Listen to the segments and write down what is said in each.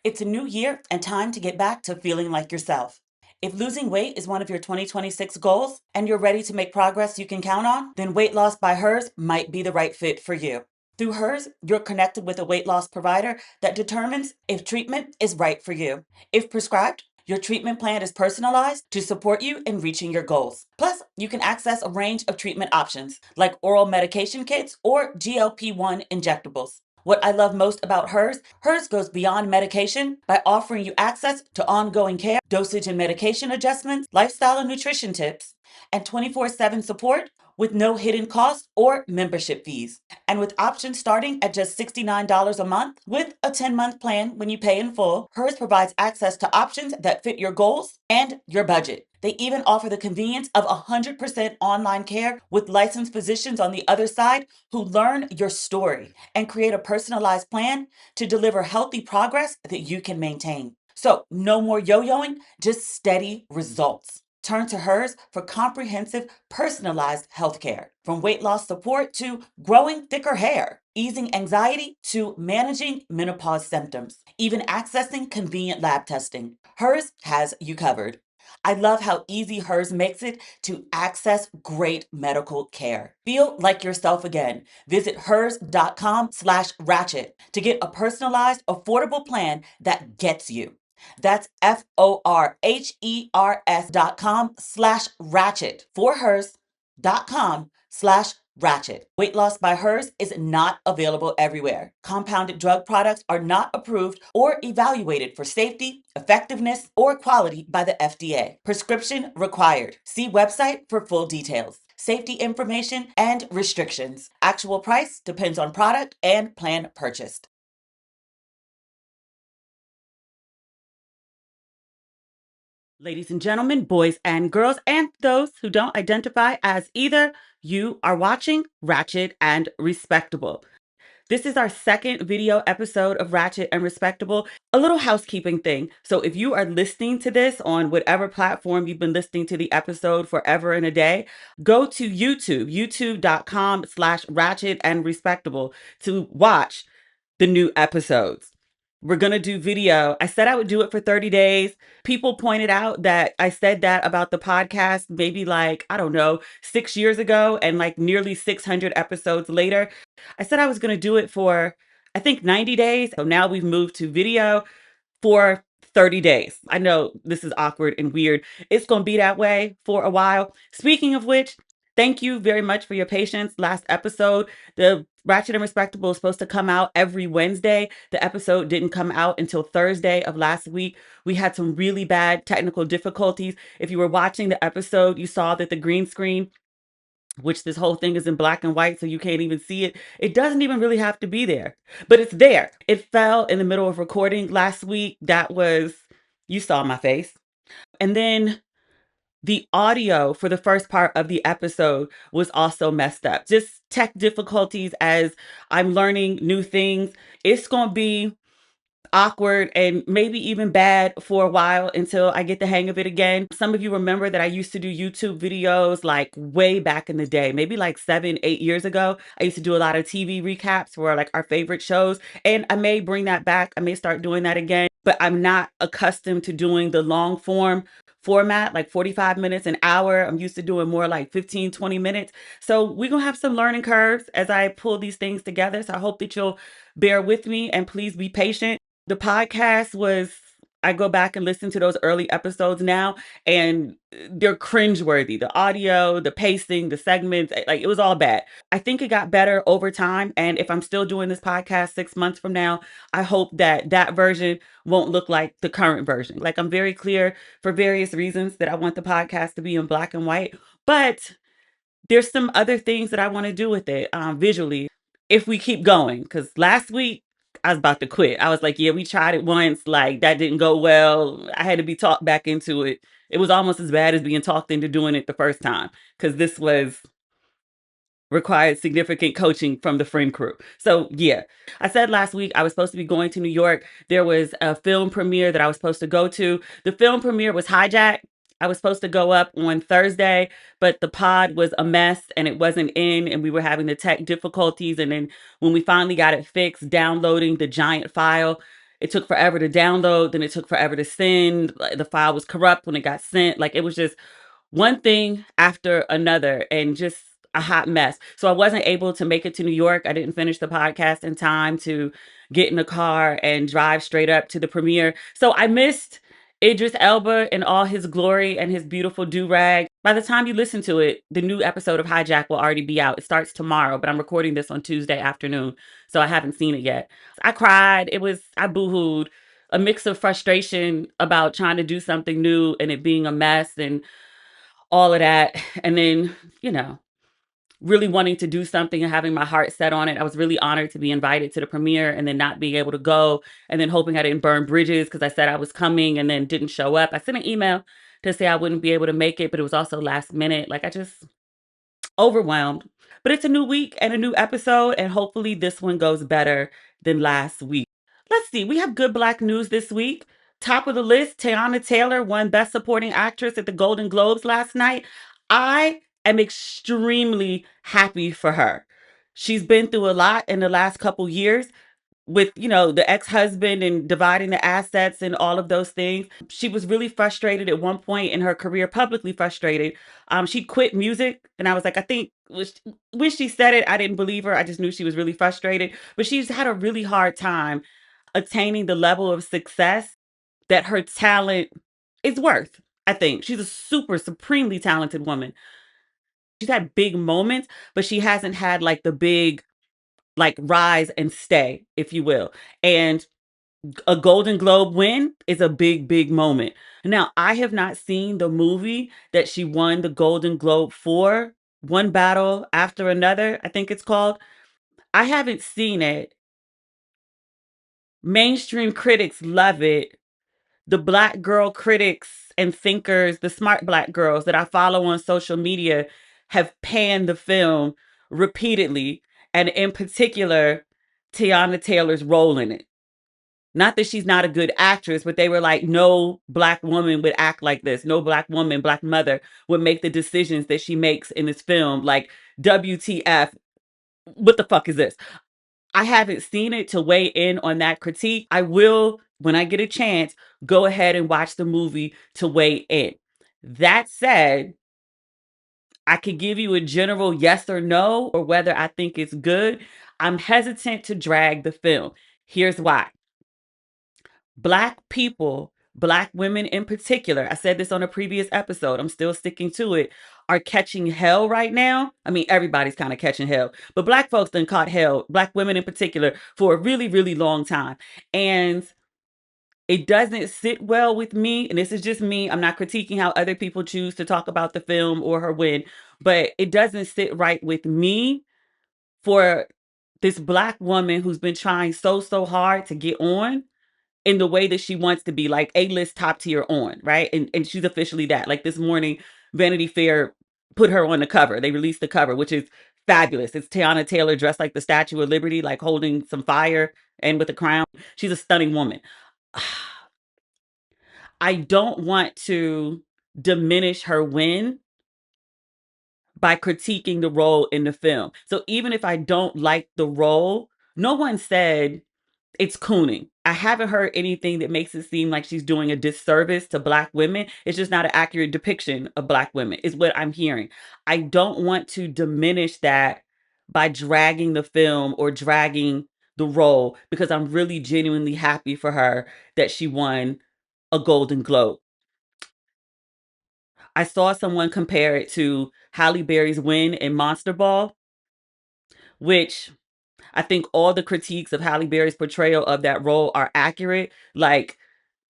It's a new year and time to get back to feeling like yourself. If losing weight is one of your 2026 goals and you're ready to make progress you can count on, then Weight Loss by Hers might be the right fit for you. Through Hers, you're connected with a weight loss provider that determines if treatment is right for you. If prescribed, your treatment plan is personalized to support you in reaching your goals. Plus, you can access a range of treatment options like oral medication kits or GLP-1 injectables. What I love most about hers goes beyond medication by offering you access to ongoing care, dosage and medication adjustments, lifestyle and nutrition tips, and 24/7 support with no hidden costs or membership fees. And with options starting at just $69 a month with a 10-month plan when you pay in full, hers provides access to options that fit your goals and your budget. They even offer the convenience of 100% online care with licensed physicians on the other side who learn your story and create a personalized plan to deliver healthy progress that you can maintain. So, no more yo-yoing, just steady results. Turn to hers for comprehensive, personalized healthcare. From weight loss support to growing thicker hair, easing anxiety to managing menopause symptoms, even accessing convenient lab testing. Hers has you covered. I love how easy hers makes it to access great medical care. Feel like yourself again. Visit hers.com/ratchet to get a personalized, affordable plan that gets you. That's FORHERS.com/ratchet for hers.com/ratchet. Weight loss by hers is not available everywhere. Compounded drug products are not approved or evaluated for safety, effectiveness, or quality by the FDA. Prescription required. See website for full details. Safety information and restrictions. Actual price depends on product and plan purchased. Ladies and gentlemen, boys and girls, and those who don't identify as either, you are watching Ratchet and Respectable. This is our second video episode of Ratchet and Respectable. A little housekeeping thing. So if you are listening to this on whatever platform you've been listening to the episode forever and a day, go to YouTube, youtube.com/ratchet and respectable to watch the new episodes. We're going to do video. I said I would do it for 30 days. People pointed out that I said that about the podcast maybe like, I don't know, 6 years ago, and like nearly 600 episodes later. I said I was going to do it for, I think, 90 days. So now we've moved to video for 30 days. I know this is awkward and weird. It's going to be that way for a while. Speaking of which, thank you very much for your patience. Last episode, the Ratchet and Respectable is supposed to come out every Wednesday. The episode didn't come out until Thursday of last week. We had some really bad technical difficulties. If you were watching the episode, you saw that the green screen, which this whole thing is in black and white, so you can't even see it. It doesn't even really have to be there, but it's there. It fell in the middle of recording last week. That was, you saw my face. And then the audio for the first part of the episode was also messed up. Just tech difficulties as I'm learning new things. It's going to be awkward and maybe even bad for a while until I get the hang of it again. Some of you remember that I used to do YouTube videos like way back in the day, maybe like 7, 8 years ago. I used to do a lot of TV recaps for like our favorite shows, and I may bring that back. I may start doing that again, but I'm not accustomed to doing the long form format, like 45 minutes, an hour. I'm used to doing more like 15, 20 minutes. So we're going to have some learning curves as I pull these things together. So I hope that you'll bear with me and please be patient. The podcast was, I go back and listen to those early episodes now, and they're cringeworthy. The audio, the pacing, the segments, like it was all bad. I think it got better over time. And if I'm still doing this podcast 6 months from now, I hope that that version won't look like the current version. Like I'm very clear for various reasons that I want the podcast to be in black and white, but there's some other things that I want to do with it visually if we keep going. Because last week I was about to quit. I was like, yeah, we tried it once. Like that didn't go well. I had to be talked back into it. It was almost as bad as being talked into doing it the first time because this was required significant coaching from the friend crew. So yeah, I said last week I was supposed to be going to New York. There was a film premiere that I was supposed to go to. The film premiere was hijacked. I was supposed to go up on Thursday, but the pod was a mess and it wasn't in, and we were having the tech difficulties. And then when we finally got it fixed, downloading the giant file, it took forever to download, then it took forever to send. Like, the file was corrupt when it got sent. Like, it was just one thing after another and just a hot mess. So I wasn't able to make it to New York. I didn't finish the podcast in time to get in the car and drive straight up to the premiere. So I missed Idris Elba in all his glory and his beautiful do-rag. By the time you listen to it, the new episode of Hijack will already be out. It starts tomorrow, but I'm recording this on Tuesday afternoon, so I haven't seen it yet. I cried. I boohooed. A mix of frustration about trying to do something new and it being a mess and all of that. And then, really wanting to do something and having my heart set on it. I was really honored to be invited to the premiere and then not being able to go and then hoping I didn't burn bridges because I said I was coming and then didn't show up. I sent an email to say I wouldn't be able to make it, but it was also last minute. Like, I just overwhelmed. But it's a new week and a new episode, and hopefully this one goes better than last week. Let's see. We have good Black news this week. Top of the list, Teyana Taylor won Best Supporting Actress at the Golden Globes last night. I am extremely happy for her. She's been through a lot in the last couple years with, the ex-husband and dividing the assets and all of those things. She was really frustrated at one point in her career, publicly frustrated. She quit music, and I was like, I think when she said it, I didn't believe her. I just knew she was really frustrated. But she's had a really hard time attaining the level of success that her talent is worth. I think she's a supremely talented woman. She's had big moments, but she hasn't had like the big, like, rise and stay, if you will. And a Golden Globe win is a big, big moment. Now, I have not seen the movie that she won the Golden Globe for, One Battle After Another, I think it's called. I haven't seen it. Mainstream critics love it. The Black girl critics and thinkers, the smart Black girls that I follow on social media, have panned the film repeatedly, and in particular, Teyana Taylor's role in it. Not that she's not a good actress, but they were like, no Black woman would act like this. No Black woman, Black mother would make the decisions that she makes in this film. Like, WTF, what the fuck is this? I haven't seen it to weigh in on that critique. I will, when I get a chance, go ahead and watch the movie to weigh in. That said, I could give you a general yes or no, or whether I think it's good. I'm hesitant to drag the film. Here's why. Black people, Black women in particular, I said this on a previous episode, I'm still sticking to it, are catching hell right now. I mean, everybody's kind of catching hell, but Black folks done caught hell, Black women in particular, for a really, really long time. And it doesn't sit well with me. And this is just me. I'm not critiquing how other people choose to talk about the film or her win, but it doesn't sit right with me for this Black woman who's been trying so hard to get on in the way that she wants to be, like A-list top tier on, right? And she's officially that. Like, this morning, Vanity Fair put her on the cover. They released the cover, which is fabulous. It's Teyana Taylor dressed like the Statue of Liberty, like holding some fire and with a crown. She's a stunning woman. I don't want to diminish her win by critiquing the role in the film. So even if I don't like the role, no one said it's cooning. I haven't heard anything that makes it seem like she's doing a disservice to Black women. It's just not an accurate depiction of Black women, is what I'm hearing. I don't want to diminish that by dragging the film or dragging the role, because I'm really genuinely happy for her that she won a Golden Globe. I saw someone compare it to Halle Berry's win in Monster Ball, which I think all the critiques of Halle Berry's portrayal of that role are accurate. Like,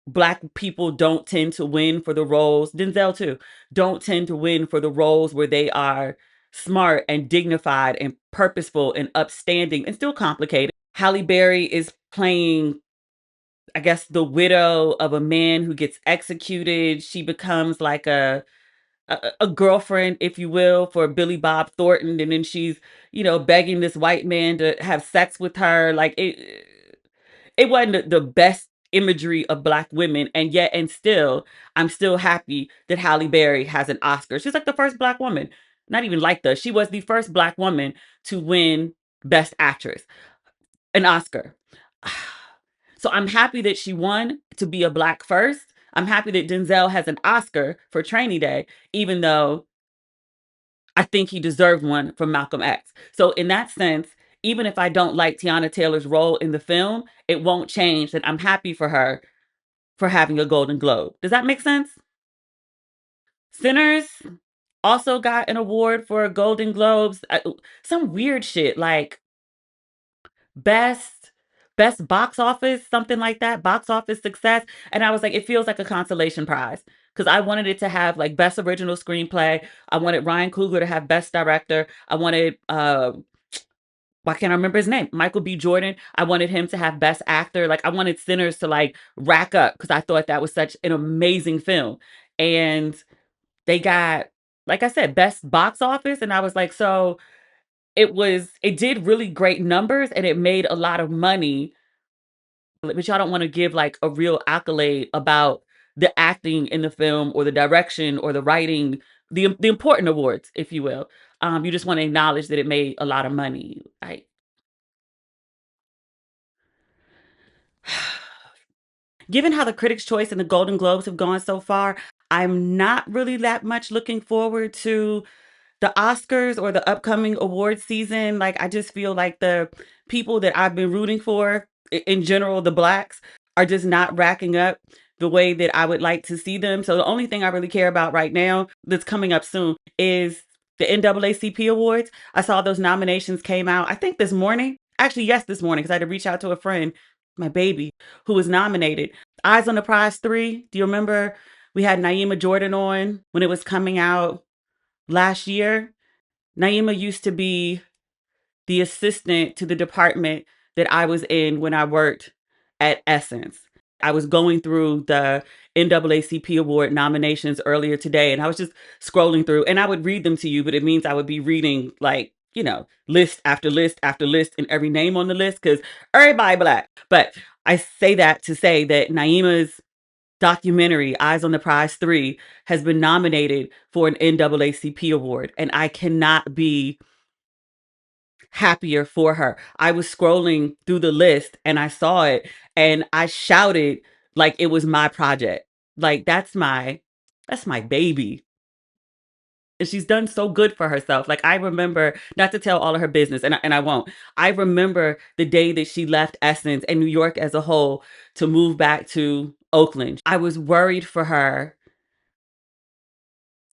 Black people don't tend to win for the roles, Denzel too, don't tend to win for the roles where they are smart and dignified and purposeful and upstanding and still complicated. Halle Berry is playing, I guess, the widow of a man who gets executed. She becomes like a girlfriend, if you will, for Billy Bob Thornton, and then she's, begging this white man to have sex with her. Like, it wasn't the best imagery of Black women, and still, I'm still happy that Halle Berry has an Oscar. She's like the first Black woman, not even like she was the first Black woman to win Best Actress, an Oscar. So I'm happy that she won to be a Black first. I'm happy that Denzel has an Oscar for Training Day, even though I think he deserved one from Malcolm X. So in that sense, even if I don't like Teyana Taylor's role in the film, it won't change that I'm happy for her for having a Golden Globe. Does that make sense? Sinners also got an award for Golden Globes. Some weird shit like best box office, something like that, box office success. And I was like, it feels like a consolation prize because I wanted it to have like best original screenplay. I wanted Ryan Coogler to have best director. I wanted why can't I remember his name? Michael B. Jordan. I wanted him to have best actor. Like I wanted Sinners to like rack up because I thought that was such an amazing film. And they got, like I said, best box office. And I was like, so it did really great numbers and it made a lot of money, but y'all don't want to give like a real accolade about the acting in the film or the direction or the writing, the important awards, if you will. You just want to acknowledge that it made a lot of money. Like, given how the Critics' Choice and the Golden Globes have gone so far, I'm not really that much looking forward to the Oscars or the upcoming award season. Like, I just feel like the people that I've been rooting for, in general, the Blacks, are just not racking up the way that I would like to see them. So the only thing I really care about right now that's coming up soon is the NAACP Awards. I saw those nominations came out, I think this morning. Actually, yes, this morning, because I had to reach out to a friend, my baby, who was nominated. Eyes on the Prize 3. Do you remember we had Naima Jordan on when it was coming out last year? Naima used to be the assistant to the department that I was in when I worked at Essence. I was going through the NAACP award nominations earlier today, and I was just scrolling through, and I would read them to you, but it means I would be reading like, list after list after list and every name on the list because everybody Black. But I say that to say that Naima's documentary, Eyes on the Prize 3, has been nominated for an NAACP award, and I cannot be happier for her. I was scrolling through the list and I saw it and I shouted like it was my project. Like that's my baby. And she's done so good for herself. Like I remember, not to tell all of her business, and I won't. I remember the day that she left Essence and New York as a whole to move back to Oakland. I was worried for her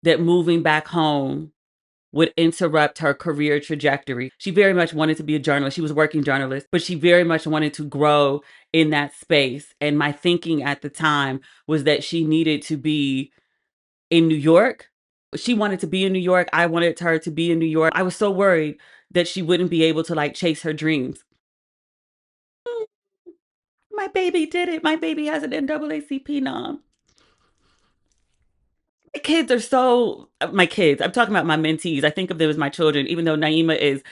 that moving back home would interrupt her career trajectory. She very much wanted to be a journalist. She was a working journalist, but she very much wanted to grow in that space. And my thinking at the time was that she needed to be in New York. She wanted to be in New York. I wanted her to be in New York. I was so worried that she wouldn't be able to like chase her dreams. My baby did it. My baby has an NAACP nom. My kids are so, my kids, I'm talking about my mentees. I think of them as my children, even though Naima is,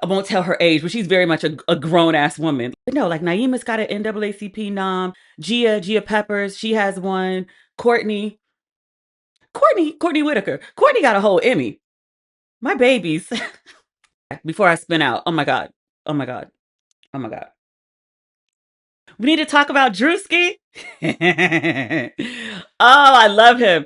I won't tell her age, but she's very much a grown ass woman. But no, like Naima's got an NAACP nom. Gia Peppers, she has one. Courtney Whitaker. Courtney got a whole Emmy. My babies. Before I spin out. Oh my God. Oh my God. Oh my God. We need to talk about Druskii. Oh, I love him.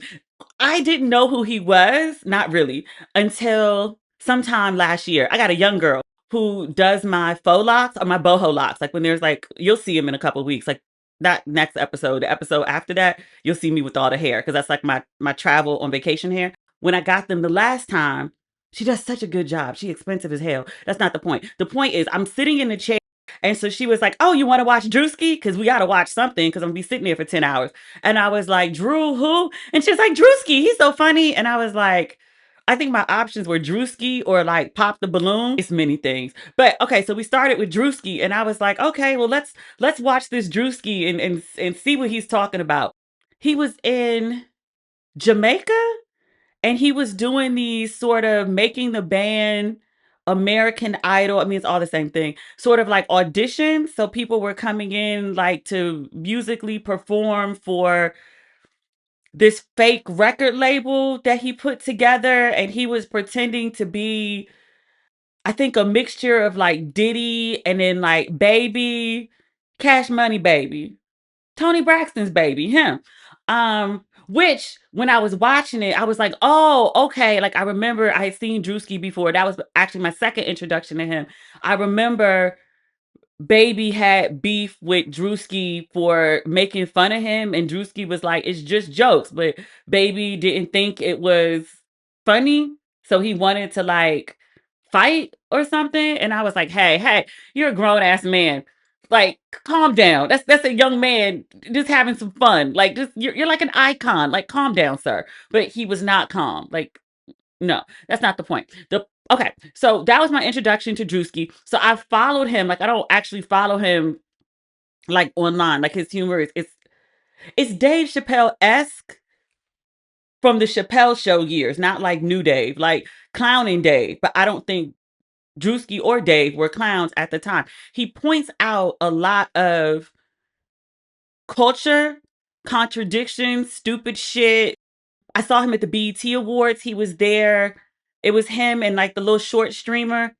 I didn't know who he was, not really, until sometime last year. I got a young girl who does my faux locks or my boho locks. Like when there's like, you'll see him in a couple of weeks. Like not next episode, the episode after that, you'll see me with all the hair because that's like my travel on vacation hair. When I got them the last time, she does such a good job. She expensive as hell. That's not the point. The point is I'm sitting in the chair. And so she was like, "Oh, you want to watch Druskii? Because we got to watch something because I'm going to be sitting there for 10 hours. And I was like, Drew, who? And she was like, Druskii. He's so funny. And I was like, I think my options were Druskii or like Pop the Balloon. It's many things. But okay, so we started with Druskii. And I was like, okay, well, let's watch this Druskii and see what he's talking about. He was in Jamaica and he was doing these sort of making the band American Idol. I mean, it's all the same thing. Sort of like auditions. So people were coming in like to musically perform for this fake record label that he put together. And he was pretending to be, I think, a mixture of like Diddy and then like Baby. Cash Money baby. Tony Braxton's baby, him. Which when I was watching it, I was like, oh, okay. Like I remember I had seen Druskii before. That was actually my second introduction to him. I remember Baby had beef with Druskii for making fun of him, and Druskii was like, "It's just jokes," but Baby didn't think it was funny, so he wanted to like fight or something. And I was like, "Hey, you're a grown ass man. Like, calm down. That's a young man just having some fun. Like, just you're like an icon. Like, calm down, sir." But he was not calm. Like, no, that's not the point. Okay, so that was my introduction to Druskii. So I followed him. Like I don't actually follow him like online. Like his humor is it's Dave Chappelle-esque from the Chappelle Show years, not like new Dave, like clowning Dave. But I don't think Druskii or Dave were clowns at the time. He points out a lot of culture, contradictions, stupid shit. I saw him at the BET Awards. He was there. It was him and like the little short streamer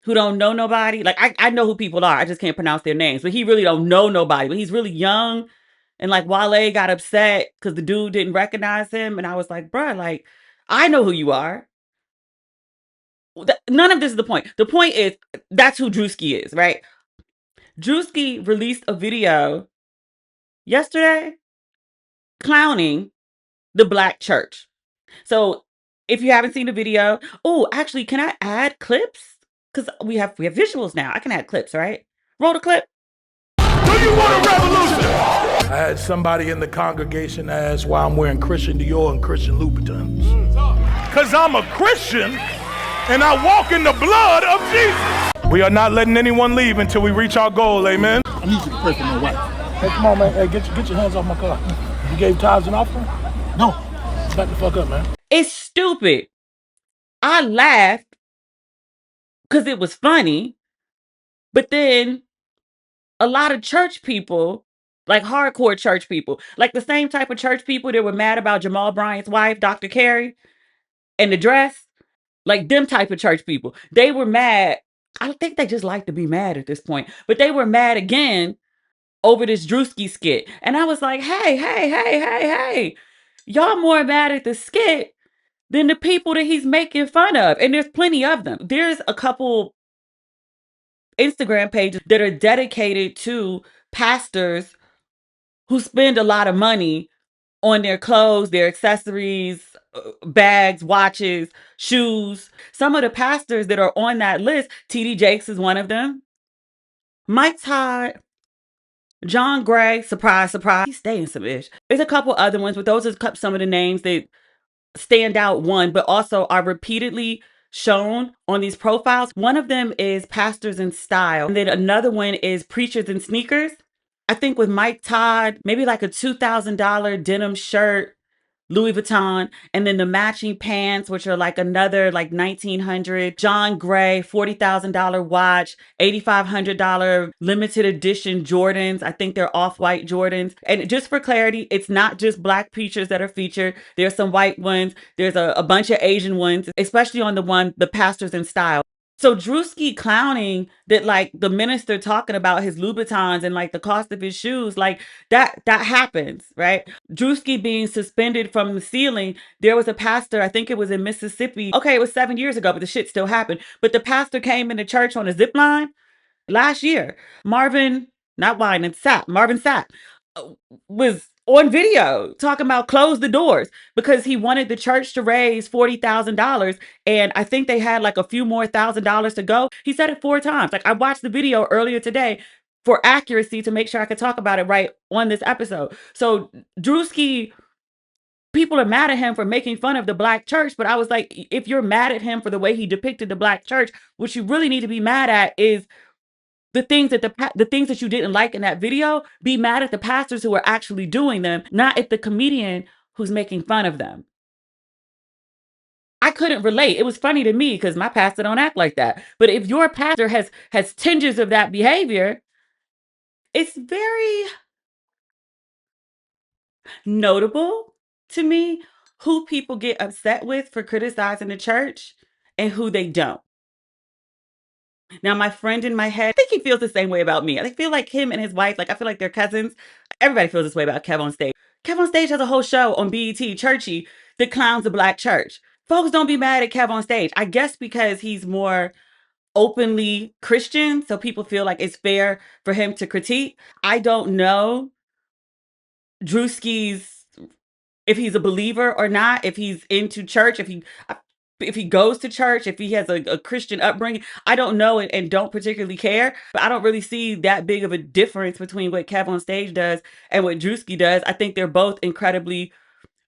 who don't know nobody. Like I know who people are. I just can't pronounce their names. But he really don't know nobody. But he's really young. And like Wale got upset because the dude didn't recognize him. And I was like, bruh, like, I know who you are. None of this is the point. The point is that's who Druskii is, right? Druskii released a video yesterday clowning the black church. So if you haven't seen the video, oh, actually, can I add clips? Because we have visuals now. I can add clips, right? Roll the clip. Do you want a revolution? I had somebody in the congregation ask why I'm wearing Christian Dior and Christian Louboutins. Because I'm a Christian and I walk in the blood of Jesus. We are not letting anyone leave until we reach our goal, amen? I need you to pray for my wife. Hey, come on, man. Hey, get your hands off my car. You gave tithes and offering? No. Back the fuck up, man. It's stupid. I laughed because it was funny. But then a lot of church people, like hardcore church people, like the same type of church people that were mad about Jamal Bryant's wife, Dr. Carey, and the dress, like them type of church people, they were mad. I think they just like to be mad at this point, but they were mad again over this Druskii skit. And I was like, hey, y'all more mad at the skit than the people that he's making fun of. And there's plenty of them. There's a couple Instagram pages that are dedicated to pastors who spend a lot of money on their clothes, their accessories, bags, watches, shoes. Some of the pastors that are on that list, TD Jakes is one of them. Mike Todd, John Gray, surprise, he's staying some ish. There's a couple other ones, but those are some of the names that stand out, one, but also are repeatedly shown on these profiles. One of them is Pastors in Style, and then another one is Preachers in Sneakers. I think with Mike Todd, maybe like a $2,000 denim shirt, Louis Vuitton, and then the matching pants, which are like another like 1900. John Gray, $40,000 watch, $8,500 limited edition Jordans. I think they're off-white Jordans. And just for clarity, it's not just black preachers that are featured. There's some white ones. There's a bunch of Asian ones, especially on the Pastors in Style. So Druskii clowning that like the minister talking about his Louboutins and like the cost of his shoes, like that happens, right? Druskii being suspended from the ceiling. There was a pastor, I think it was in Mississippi. Okay, it was 7 years ago, but the shit still happened. But the pastor came into church on a zip line last year. Marvin Sapp was on video talking about close the doors because he wanted the church to raise $40,000. And I think they had like a few more $1,000s to go. He said it 4 times. Like I watched the video earlier today for accuracy to make sure I could talk about it right on this episode. So Druskii, people are mad at him for making fun of the black church. But I was like, if you're mad at him for the way he depicted the black church, what you really need to be mad at is the things that you didn't like in that video. Be mad at the pastors who are actually doing them, not at the comedian who's making fun of them. I couldn't relate. It was funny to me because my pastor don't act like that. But if your pastor has tinges of that behavior, it's very notable to me who people get upset with for criticizing the church and who they don't. Now, my friend in my head, I think he feels the same way about me. I feel like him and his wife, like, I feel like they're cousins. Everybody feels this way about Kev on Stage. Kev on Stage has a whole show on BET, Churchy, that clowns the black church. Folks don't be mad at Kev on Stage. I guess because he's more openly Christian, so people feel like it's fair for him to critique. I don't know Druskii's, if he's a believer or not, if he's into church, if he goes to church, if he has a Christian upbringing. I don't know and don't particularly care, but I don't really see that big of a difference between what Kev on Stage does and what Druskii does. I think they're both incredibly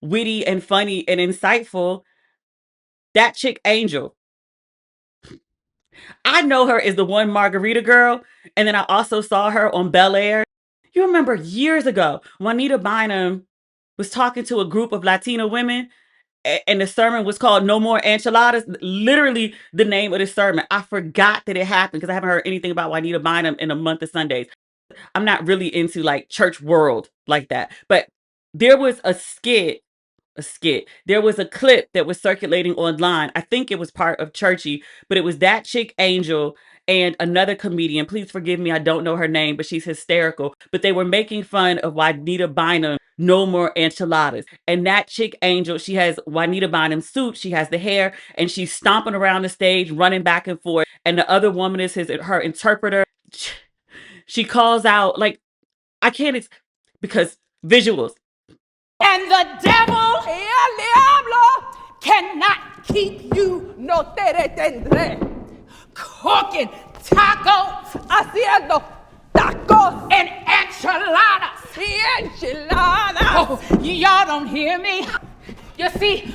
witty and funny and insightful. That chick Angel, I know her as the one margarita girl, and then I also saw her on Bel Air. You remember years ago, Juanita Bynum was talking to a group of Latino women, and the sermon was called "No More Enchiladas." Literally the name of the sermon. I forgot that it happened because I haven't heard anything about Juanita Bynum in a month of Sundays. I'm not really into like church world like that, but there was a skit. There was a clip that was circulating online. I think it was part of Churchy, but it was that chick Angel and another comedian. Please forgive me, I don't know her name, but she's hysterical. But they were making fun of Juanita Bynum, no more enchiladas. And that chick Angel, she has Juanita Bynum's suit, she has the hair, and she's stomping around the stage, running back and forth. And the other woman is her interpreter. She calls out, like, I can't, because visuals. And the devil, el diablo, cannot keep you, no te detendré. Cooking tacos, haciendo tacos and enchiladas. Oh, y'all don't hear me. You see,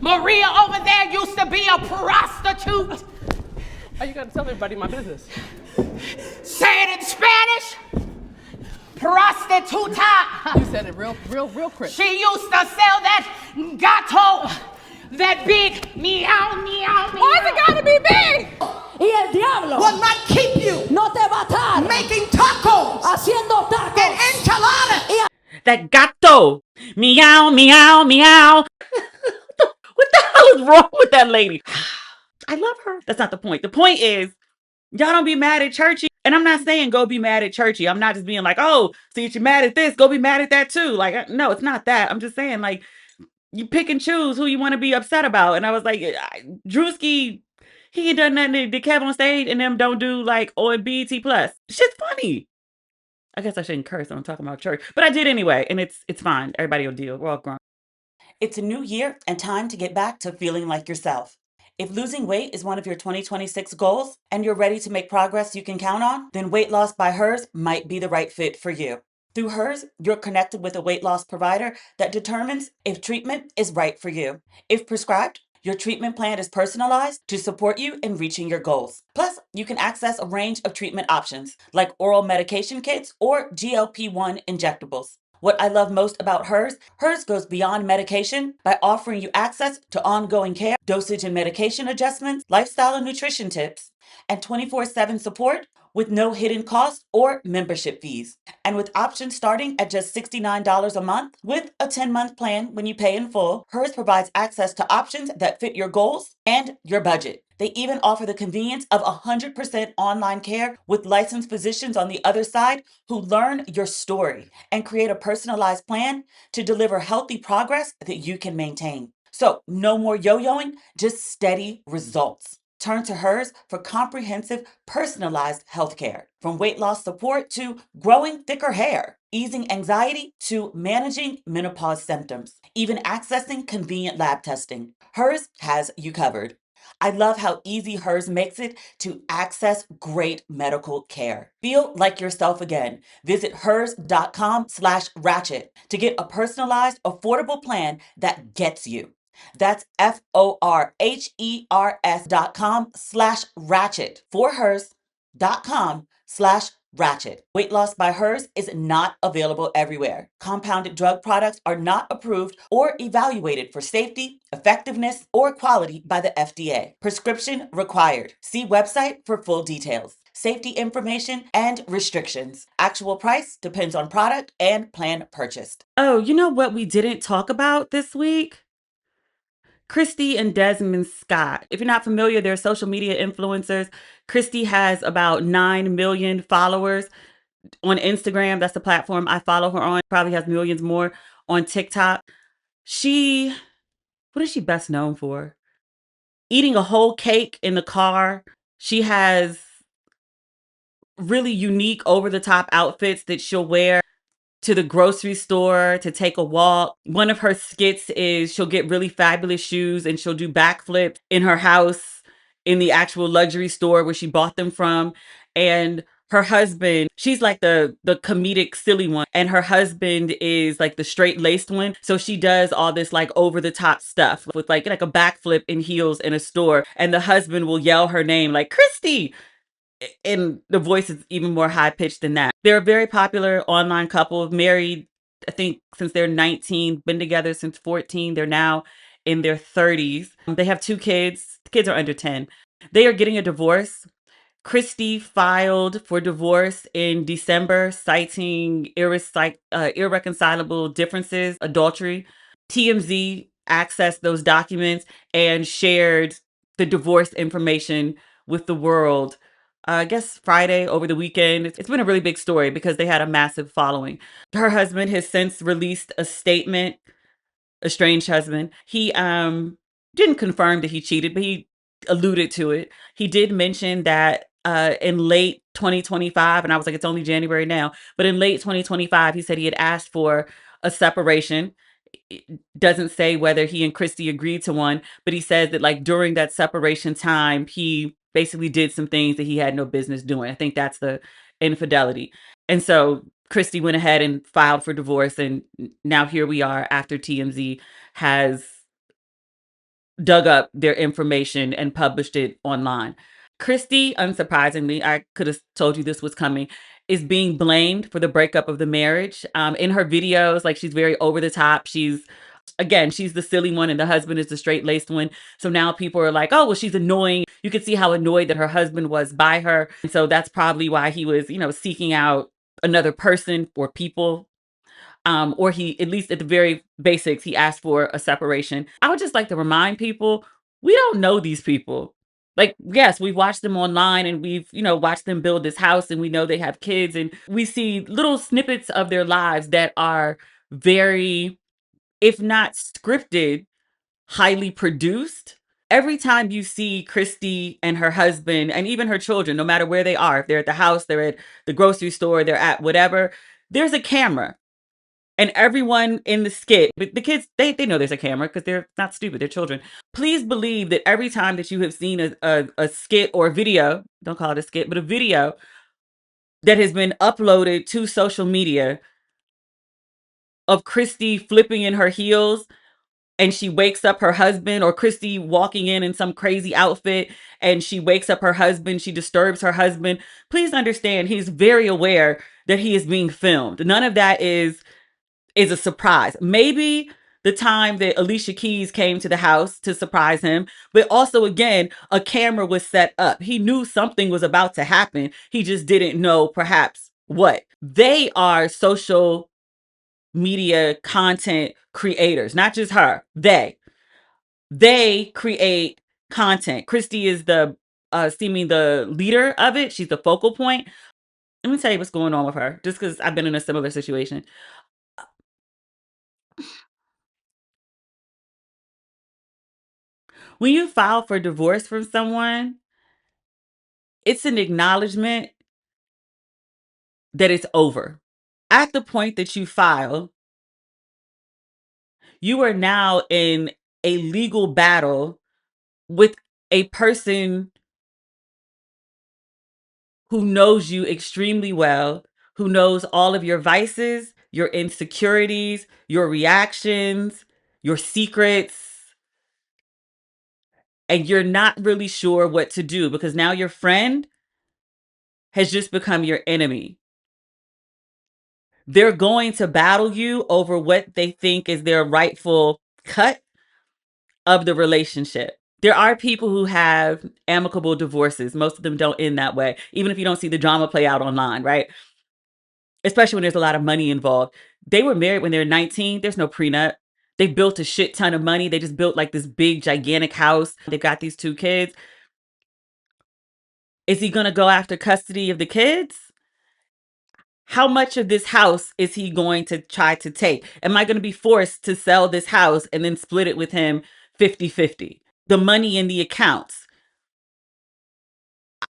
Maria over there used to be a prostitute. How you gotta tell everybody my business? Say it in Spanish. Prostituta. You said it real quick. She used to sell that gato, that big meow, meow, meow. Why's it gotta be big? Y el diablo Will not keep you no te va a estar making tacos haciendo tacos and enchiladas. That gato. Meow, meow, meow. What the hell is wrong with that lady? I love her. That's not the point. The point is, y'all don't be mad at Churchy. And I'm not saying go be mad at Churchy. I'm not just being like, oh, see if you're mad at this, go be mad at that too. Like, no, it's not that. I'm just saying, like, you pick and choose who you want to be upset about. And I was like, Druskii, he ain't done nothing to Kev on Stage and them don't do like on BET Plus. Shit's funny. I guess I shouldn't curse when I'm talking about church, but I did anyway, and it's fine. Everybody will deal. We're all grown. It's a new year and time to get back to feeling like yourself. If losing weight is one of your 2026 goals and you're ready to make progress you can count on, then Weight Loss by Hers might be the right fit for you. Through Hers, you're connected with a weight loss provider that determines if treatment is right for you. If prescribed, your treatment plan is personalized to support you in reaching your goals. Plus, you can access a range of treatment options like oral medication kits or GLP-1 injectables. What I love most about Hers goes beyond medication by offering you access to ongoing care, dosage and medication adjustments, lifestyle and nutrition tips, and 24/7 support with no hidden costs or membership fees. And with options starting at just $69 a month with a 10-month plan when you pay in full, Hers provides access to options that fit your goals and your budget. They even offer the convenience of 100% online care with licensed physicians on the other side who learn your story and create a personalized plan to deliver healthy progress that you can maintain. So, no more yo-yoing, just steady results. Turn to Hers for comprehensive, personalized healthcare. From weight loss support to growing thicker hair, easing anxiety to managing menopause symptoms, even accessing convenient lab testing. Hers has you covered. I love how easy Hers makes it to access great medical care. Feel like yourself again. Visit hers.com/ratchet to get a personalized, affordable plan that gets you. That's FORHERS.com/ratchet for hers.com/ratchet. Weight Loss by Hers is not available everywhere. Compounded drug products are not approved or evaluated for safety, effectiveness, or quality by the FDA. Prescription required. See website for full details. Safety information and restrictions. Actual price depends on product and plan purchased. Oh, you know what we didn't talk about this week? Christy and Desmond Scott. If you're not familiar, they're social media influencers. Christy has about 9 million followers on Instagram. That's the platform I follow her on. Probably has millions more on TikTok. What is she best known for? Eating a whole cake in the car. She has really unique over the top outfits that she'll wear to the grocery store, to take a walk. One of her skits is she'll get really fabulous shoes and she'll do backflips in her house in the actual luxury store where she bought them from. And her husband, she's like the comedic silly one, and her husband is like the straight laced one. So she does all this like over the top stuff with like a backflip in heels in a store, and the husband will yell her name like Christy, and the voice is even more high pitched than that. They're a very popular online couple, married, I think, since they're 19, been together since 14. They're now in their 30s. They have 2 kids. The kids are under 10. They are getting a divorce. Christy filed for divorce in December, citing irreconcilable differences, adultery. TMZ accessed those documents and shared the divorce information with the world. I guess Friday over the weekend. It's been a really big story because they had a massive following. Her husband has since released a statement, estranged husband. He didn't confirm that he cheated, but he alluded to it. He did mention that in late 2025, and I was like, it's only January now, but in late 2025, he said he had asked for a separation. It doesn't say whether he and Christy agreed to one, but he says that like during that separation time, he basically did some things that he had no business doing. I think that's the infidelity. And so Christy went ahead and filed for divorce. And now here we are after TMZ has dug up their information and published it online. Christy, unsurprisingly, I could have told you this was coming, is being blamed for the breakup of the marriage. In her videos, like she's very over the top. She's the silly one and the husband is the straight laced one. So now people are like, oh, well, she's annoying. You could see how annoyed that her husband was by her. And so that's probably why he was, seeking out another person or people. Or he, at least at the very basics, he asked for a separation. I would just like to remind people, we don't know these people. Like, yes, we've watched them online and we've, watched them build this house and we know they have kids and we see little snippets of their lives that are very, if not scripted, highly produced. Every time you see Christy and her husband and even her children, no matter where they are, if they're at the house, they're at the grocery store, they're at whatever, there's a camera. And everyone in the skit, the kids, they know there's a camera because they're not stupid, they're children. Please believe that every time that you have seen a skit or a video, don't call it a skit, but a video that has been uploaded to social media of Christy flipping in her heels and she wakes up her husband, or Christy walking in some crazy outfit and she wakes up her husband, she disturbs her husband. Please understand, he's very aware that he is being filmed. None of that is a surprise. Maybe the time that Alicia Keys came to the house to surprise him, but also, again, a camera was set up. He knew something was about to happen. He just didn't know perhaps what. They are social media content creators, not just her. They create content. Christy is the seeming the leader of it. She's the focal point. Let me tell you what's going on with her, just because I've been in a similar situation. When you file for divorce from someone, it's an acknowledgement that it's over. At the point that you file, you are now in a legal battle with a person who knows you extremely well, who knows all of your vices, your insecurities, your reactions, your secrets, and you're not really sure what to do because now your friend has just become your enemy. They're going to battle you over what they think is their rightful cut of the relationship. There are people who have amicable divorces. Most of them don't end that way, even if you don't see the drama play out online, right? Especially when there's a lot of money involved. They were married when they were 19. There's no prenup. They built a shit ton of money. They just built like this big, gigantic house. They've got these 2 kids. Is he going to go after custody of the kids? How much of this house is he going to try to take? Am I going to be forced to sell this house and then split it with him 50-50? The money in the accounts.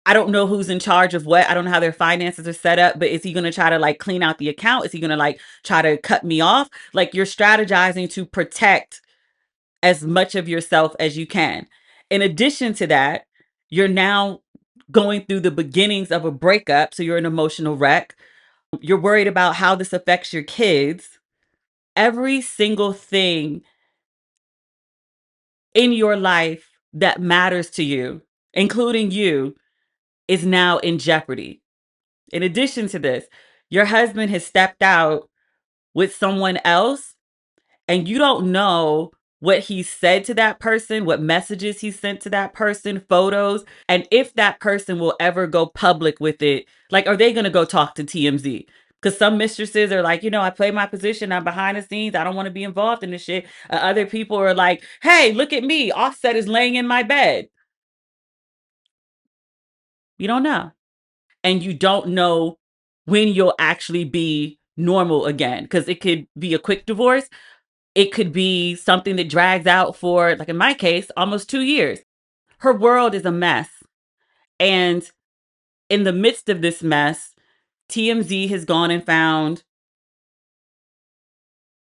I don't know who's in charge of what. I don't know how their finances are set up, but is he going to try to like clean out the account? Is he going to like try to cut me off? Like, you're strategizing to protect as much of yourself as you can. In addition to that, you're now going through the beginnings of a breakup. So you're an emotional wreck. You're worried about how this affects your kids. Every single thing in your life that matters to you, including you, is now in jeopardy. In addition to this, your husband has stepped out with someone else, and you don't know what he said to that person, what messages he sent to that person, photos, and if that person will ever go public with it. Like, are they going to go talk to TMZ? Because some mistresses are like, I play my position. I'm behind the scenes. I don't want to be involved in this shit. Other people are like, hey, look at me. Offset is laying in my bed. You don't know. And you don't know when you'll actually be normal again. Because it could be a quick divorce. It could be something that drags out for, like in my case, almost 2 years. Her world is a mess. And in the midst of this mess, TMZ has gone and found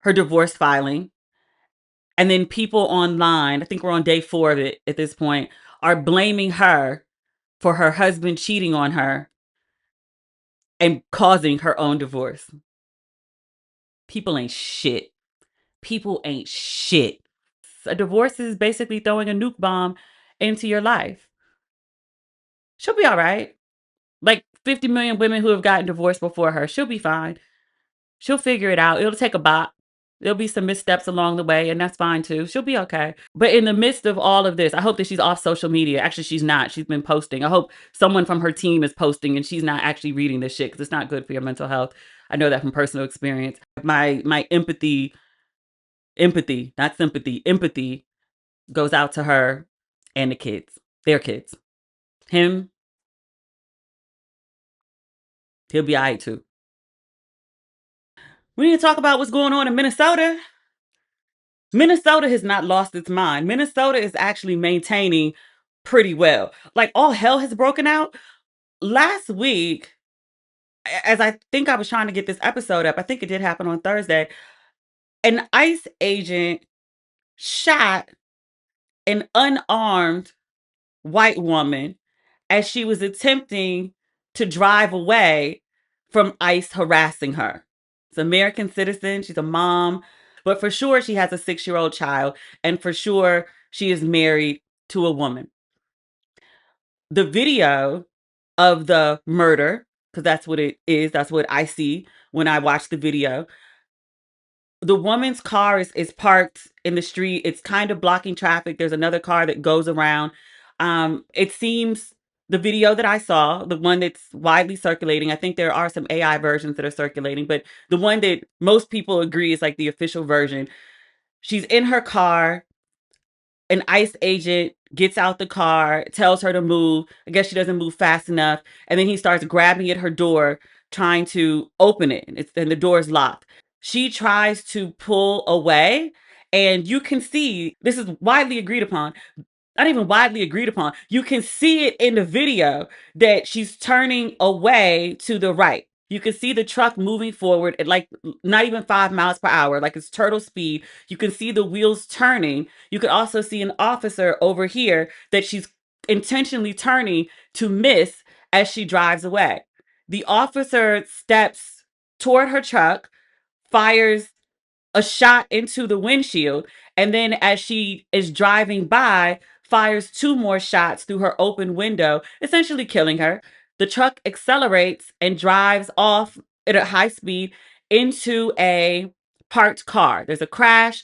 her divorce filing. And then people online, I think we're on day 4 of it at this point, are blaming her for her husband cheating on her and causing her own divorce. People ain't shit. People ain't shit. A divorce is basically throwing a nuke bomb into your life. She'll be all right. Like 50 million women who have gotten divorced before her. She'll be fine. She'll figure it out. It'll take a bop. There'll be some missteps along the way, and that's fine too. She'll be okay. But in the midst of all of this, I hope that she's off social media. Actually, she's not. She's been posting. I hope someone from her team is posting and she's not actually reading this shit, because it's not good for your mental health. I know that from personal experience. My empathy, not sympathy, empathy goes out to her and the kids. Their kids. Him, he'll be all right too. We need to talk about what's going on in Minnesota. Minnesota has not lost its mind. Minnesota is actually maintaining pretty well. Like, all hell has broken out. Last week, as I think I was trying to get this episode up, I think it did happen on Thursday, an ICE agent shot an unarmed white woman as she was attempting to drive away from ICE harassing her. She's an American citizen. She's a mom. But for sure, she has a 6-year-old child. And for sure, she is married to a woman. The video of the murder, because that's what it is. That's what I see when I watch the video. The woman's car is parked in the street. It's kind of blocking traffic. There's another car that goes around. It seems the video that I saw, the one that's widely circulating, I think there are some AI versions that are circulating, but the one that most people agree is like the official version. She's in her car. An ICE agent gets out the car, tells her to move. I guess she doesn't move fast enough. And then he starts grabbing at her door, trying to open it. And the door is locked. She tries to pull away. And you can see, this is widely agreed upon. Not even widely agreed upon. You can see it in the video that she's turning away to the right. You can see the truck moving forward at like not even 5 miles per hour, like it's turtle speed. You can see the wheels turning. You can also see an officer over here that she's intentionally turning to miss as she drives away. The officer steps toward her truck, fires a shot into the windshield, and then as she is driving by, fires 2 more shots through her open window, essentially killing her. The truck accelerates and drives off at a high speed into a parked car. There's a crash.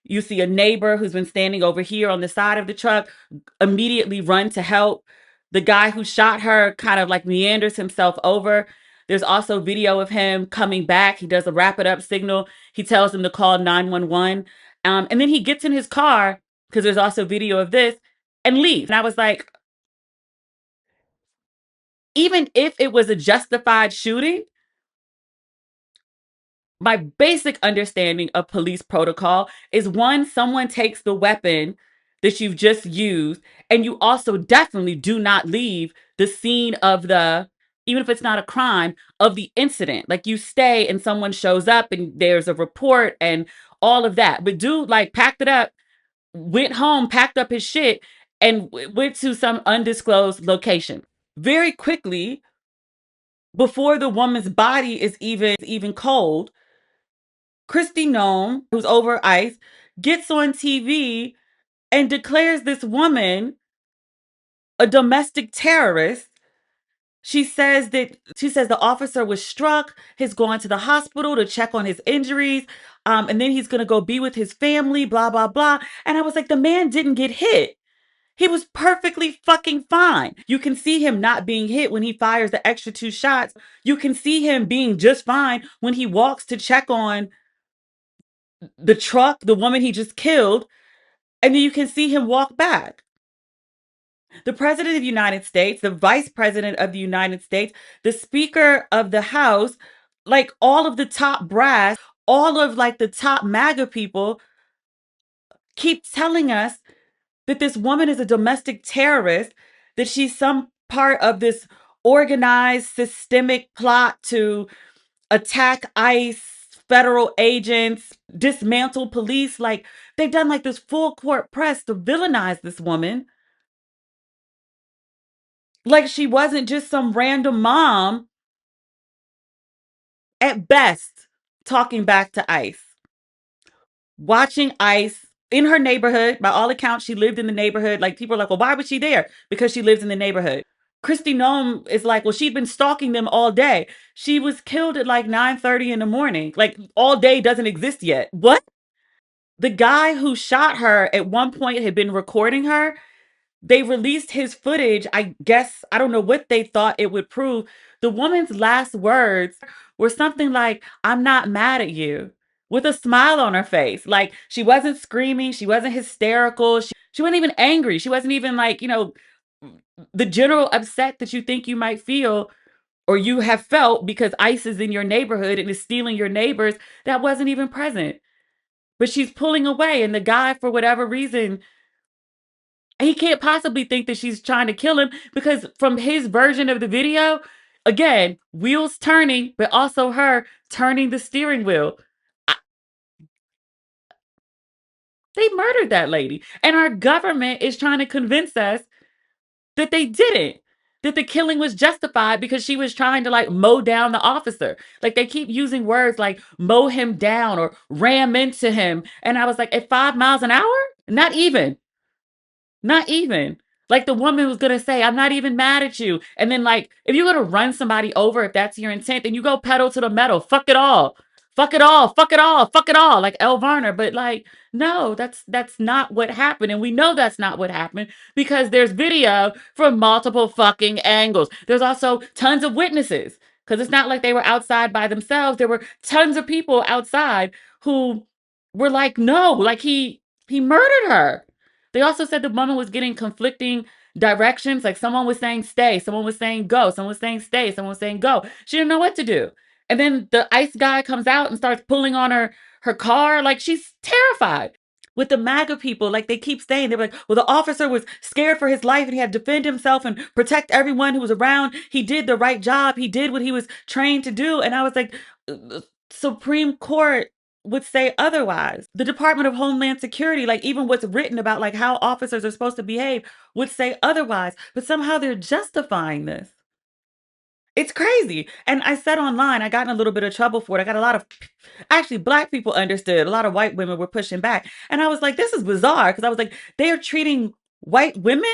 You see a neighbor who's been standing over here on the side of the truck immediately run to help. The guy who shot her kind of like meanders himself over. There's also video of him coming back. He does a wrap it up signal. He tells them to call 911. And then he gets in his car, because there's also video of this, and leaves. And I was like, even if it was a justified shooting, my basic understanding of police protocol is one, someone takes the weapon that you've just used, and you also definitely do not leave the scene of the, even if it's not a crime, of the incident. Like, you stay and someone shows up and there's a report and all of that. But dude, like, packed it up, went home, packed up his shit, and went to some undisclosed location. Very quickly, before the woman's body is even cold, Kristi Noem, who's over ICE, gets on TV and declares this woman a domestic terrorist. She says the officer was struck, he's going to the hospital to check on his injuries, and then he's going to go be with his family, blah, blah, blah. And I was like, the man didn't get hit. He was perfectly fucking fine. You can see him not being hit when he fires the extra 2 shots. You can see him being just fine when he walks to check on the truck, the woman he just killed, and then you can see him walk back. The President of the United States, the Vice President of the United States, the Speaker of the House, like all of the top brass, all of like the top MAGA people keep telling us that this woman is a domestic terrorist, that she's some part of this organized systemic plot to attack ICE, federal agents, dismantle police. Like, they've done like this full court press to villainize this woman. Like, she wasn't just some random mom, at best, talking back to ICE. Watching ICE in her neighborhood. By all accounts, she lived in the neighborhood. Like, people are like, well, why was she there? Because she lives in the neighborhood. Kristi Noem is like, well, she'd been stalking them all day. She was killed at like 9:30 in the morning. Like, all day doesn't exist yet. What? The guy who shot her at one point had been recording her. They released his footage. I guess, I don't know what they thought it would prove. The woman's last words were something like, I'm not mad at you, with a smile on her face. Like, she wasn't screaming. She wasn't hysterical. She wasn't even angry. She wasn't even like, the general upset that you think you might feel or you have felt because ICE is in your neighborhood and is stealing your neighbors. That wasn't even present. But she's pulling away, and the guy, for whatever reason, he can't possibly think that she's trying to kill him, because from his version of the video, again, wheels turning, but also her turning the steering wheel. They murdered that lady. And our government is trying to convince us that they didn't. That the killing was justified because she was trying to like mow down the officer. Like, they keep using words like mow him down or ram into him. And I was like, at 5 miles an hour? Not even. Not even. Like, the woman was going to say, I'm not even mad at you. And then, like, if you're going to run somebody over, if that's your intent, then you go pedal to the metal. Fuck it all. Fuck it all. Fuck it all. Fuck it all. Like El Varner. But like, no, that's not what happened. And we know that's not what happened because there's video from multiple fucking angles. There's also tons of witnesses, because it's not like they were outside by themselves. There were tons of people outside who were like, no, like he murdered her. They also said the woman was getting conflicting directions. Like, someone was saying stay, someone was saying go, someone was saying stay, someone was saying go. She didn't know what to do. And then the ICE guy comes out and starts pulling on her car. Like, she's terrified. With the MAGA people, like, they keep saying, they're like, well, the officer was scared for his life and he had to defend himself and protect everyone who was around. He did the right job. He did what he was trained to do. And I was like, Supreme Court would say otherwise. The Department of Homeland Security, like, even what's written about like how officers are supposed to behave, would say otherwise. But somehow they're justifying this. It's crazy. And I said online, I got in a little bit of trouble for it. I got a lot of, actually, Black people understood. A lot of white women were pushing back. And I was like, this is bizarre. Because I was like, they are treating white women,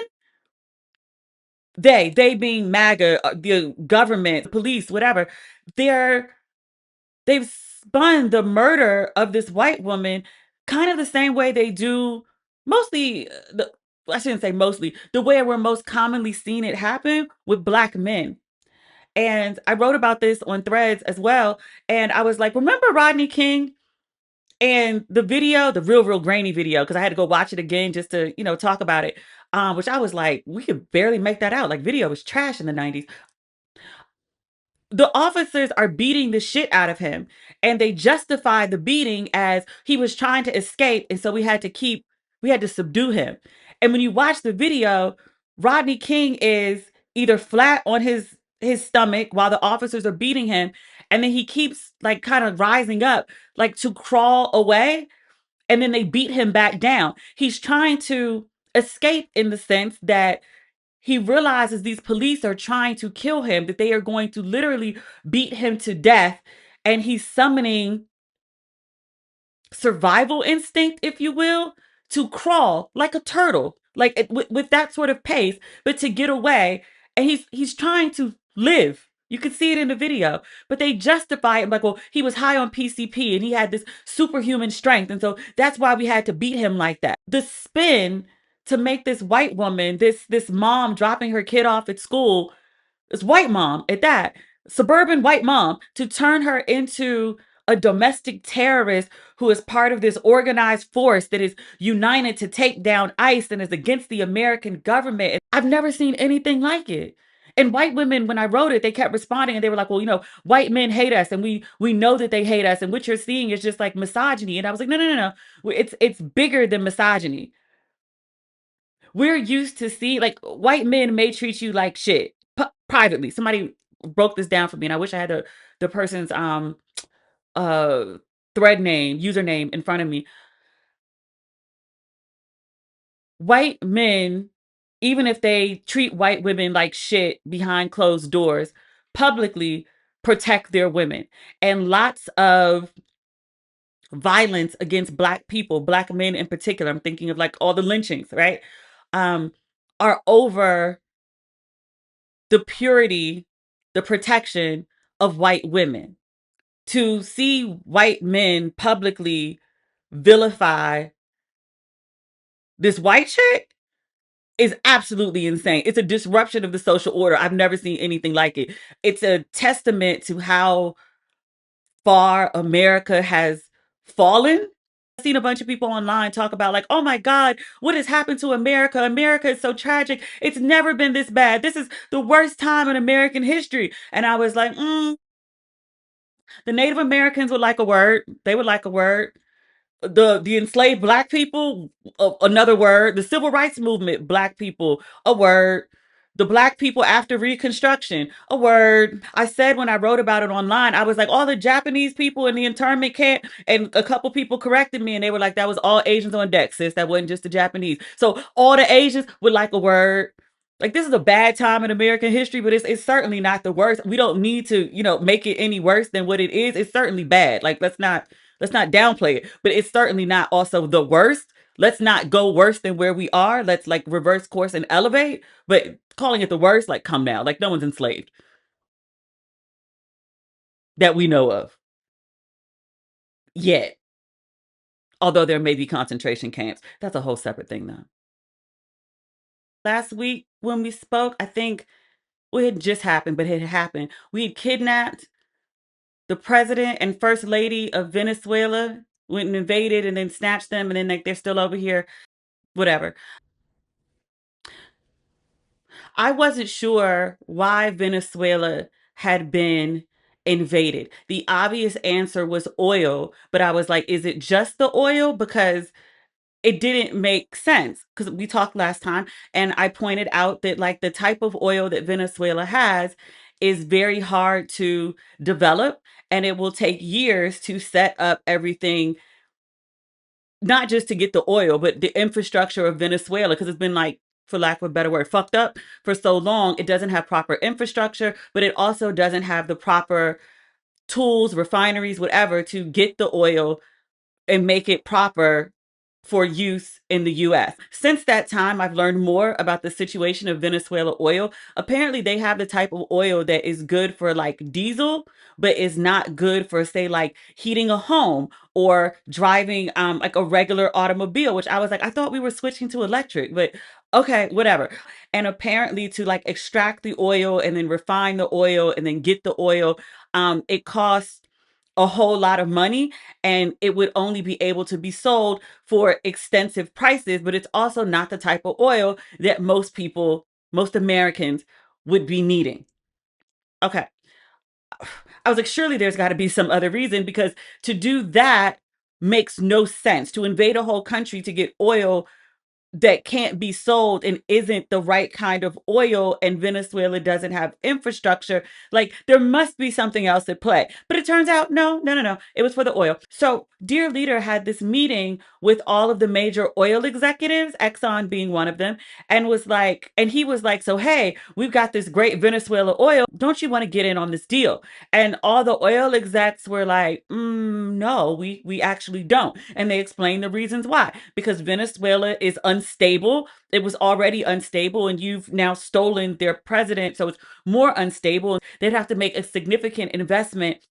they being MAGA, the government, police, whatever, they've spun the murder of this white woman kind of the same way they do mostly, I shouldn't say mostly, the way we're most commonly seen it happen with Black men. And I wrote about this on Threads as well. And I was like, remember Rodney King? And the video, the real grainy video, because I had to go watch it again just to, talk about it. Which I was like, we could barely make that out. Like video was trash in the 90s. The officers are beating the shit out of him, and they justify the beating as he was trying to escape, and so we had to subdue him. And when you watch the video, Rodney King is either flat on his stomach while the officers are beating him, and then he keeps like kind of rising up like to crawl away, and then they beat him back down. He's trying to escape in the sense that he realizes these police are trying to kill him, that they are going to literally beat him to death. And he's summoning survival instinct, if you will, to crawl like a turtle, like with that sort of pace, but to get away. And he's trying to live. You can see it in the video, but they justify it like, well, he was high on PCP and he had this superhuman strength. And so that's why we had to beat him like that. The spin to make this white woman, this mom dropping her kid off at school, this white mom at that, suburban white mom, to turn her into a domestic terrorist who is part of this organized force that is united to take down ICE and is against the American government. I've never seen anything like it. And white women, when I wrote it, they kept responding and they were like, well, white men hate us and we know that they hate us. And what you're seeing is just like misogyny. And I was like, no. It's bigger than misogyny. We're used to see like white men may treat you like shit privately. Somebody broke this down for me, and I wish I had the person's thread name, username in front of me. White men, even if they treat white women like shit behind closed doors, publicly protect their women. And lots of violence against Black people, Black men in particular, I'm thinking of like all the lynchings, right? Are over the purity, the protection of white women. To see white men publicly vilify this white chick is absolutely insane. It's a disruption of the social order. I've never seen anything like it. It's a testament to how far America has fallen. I've seen a bunch of people online talk about like, oh my God, what has happened to America? America is so tragic. It's never been this bad. This is the worst time in American history. And I was like, the Native Americans would like a word. They would like a word. The enslaved Black people, another word. The civil rights movement, Black people, a word. The Black people after Reconstruction, a word. I said when I wrote about it online, I was like, all the Japanese people in the internment camp, and a couple people corrected me and they were like, that was all Asians on deck, sis. That wasn't just the Japanese. So all the Asians would like a word. Like, this is a bad time in American history, but it's certainly not the worst. We don't need to, make it any worse than what it is. It's certainly bad. Like, let's not downplay it, but it's certainly not also the worst. Let's not go worse than where we are. Let's like reverse course and elevate. But calling it the worst, like, come now. Like, no one's enslaved that we know of yet. Although there may be concentration camps. That's a whole separate thing though. Last week when we spoke, I think it had just happened, but it had happened. We had kidnapped the president and first lady of Venezuela, went and invaded and then snatched them, and then like they're still over here. Whatever. I wasn't sure why Venezuela had been invaded. The obvious answer was oil, but I was like, is it just the oil? Because it didn't make sense. Because we talked last time and I pointed out that like the type of oil that Venezuela has is very hard to develop, and it will take years to set up everything, not just to get the oil, but the infrastructure of Venezuela, because it's been like, for lack of a better word, fucked up for so long. It doesn't have proper infrastructure, but it also doesn't have the proper tools, refineries, whatever, to get the oil and make it proper for use in the US. Since that time, I've learned more about the situation of Venezuela oil. Apparently, they have the type of oil that is good for like diesel, but is not good for, say, like heating a home or driving like a regular automobile, which I was like, I thought we were switching to electric, but okay, whatever. And apparently to like extract the oil and then refine the oil and then get the oil, it costs a whole lot of money, and it would only be able to be sold for extensive prices, but it's also not the type of oil that most people, most Americans would be needing. Okay. I was like, surely there's got to be some other reason, because to do that makes no sense. To invade a whole country to get oil that can't be sold and isn't the right kind of oil, and Venezuela doesn't have infrastructure. Like, there must be something else at play. But it turns out, no. It was for the oil. So Dear Leader had this meeting with all of the major oil executives, Exxon being one of them, and he was like, so, hey, we've got this great Venezuela oil. Don't you want to get in on this deal? And all the oil execs were like, no, we actually don't. And they explained the reasons why. Because Venezuela is unstable. It was already unstable, and you've now stolen their president, so it's more unstable. They'd have to make a significant investment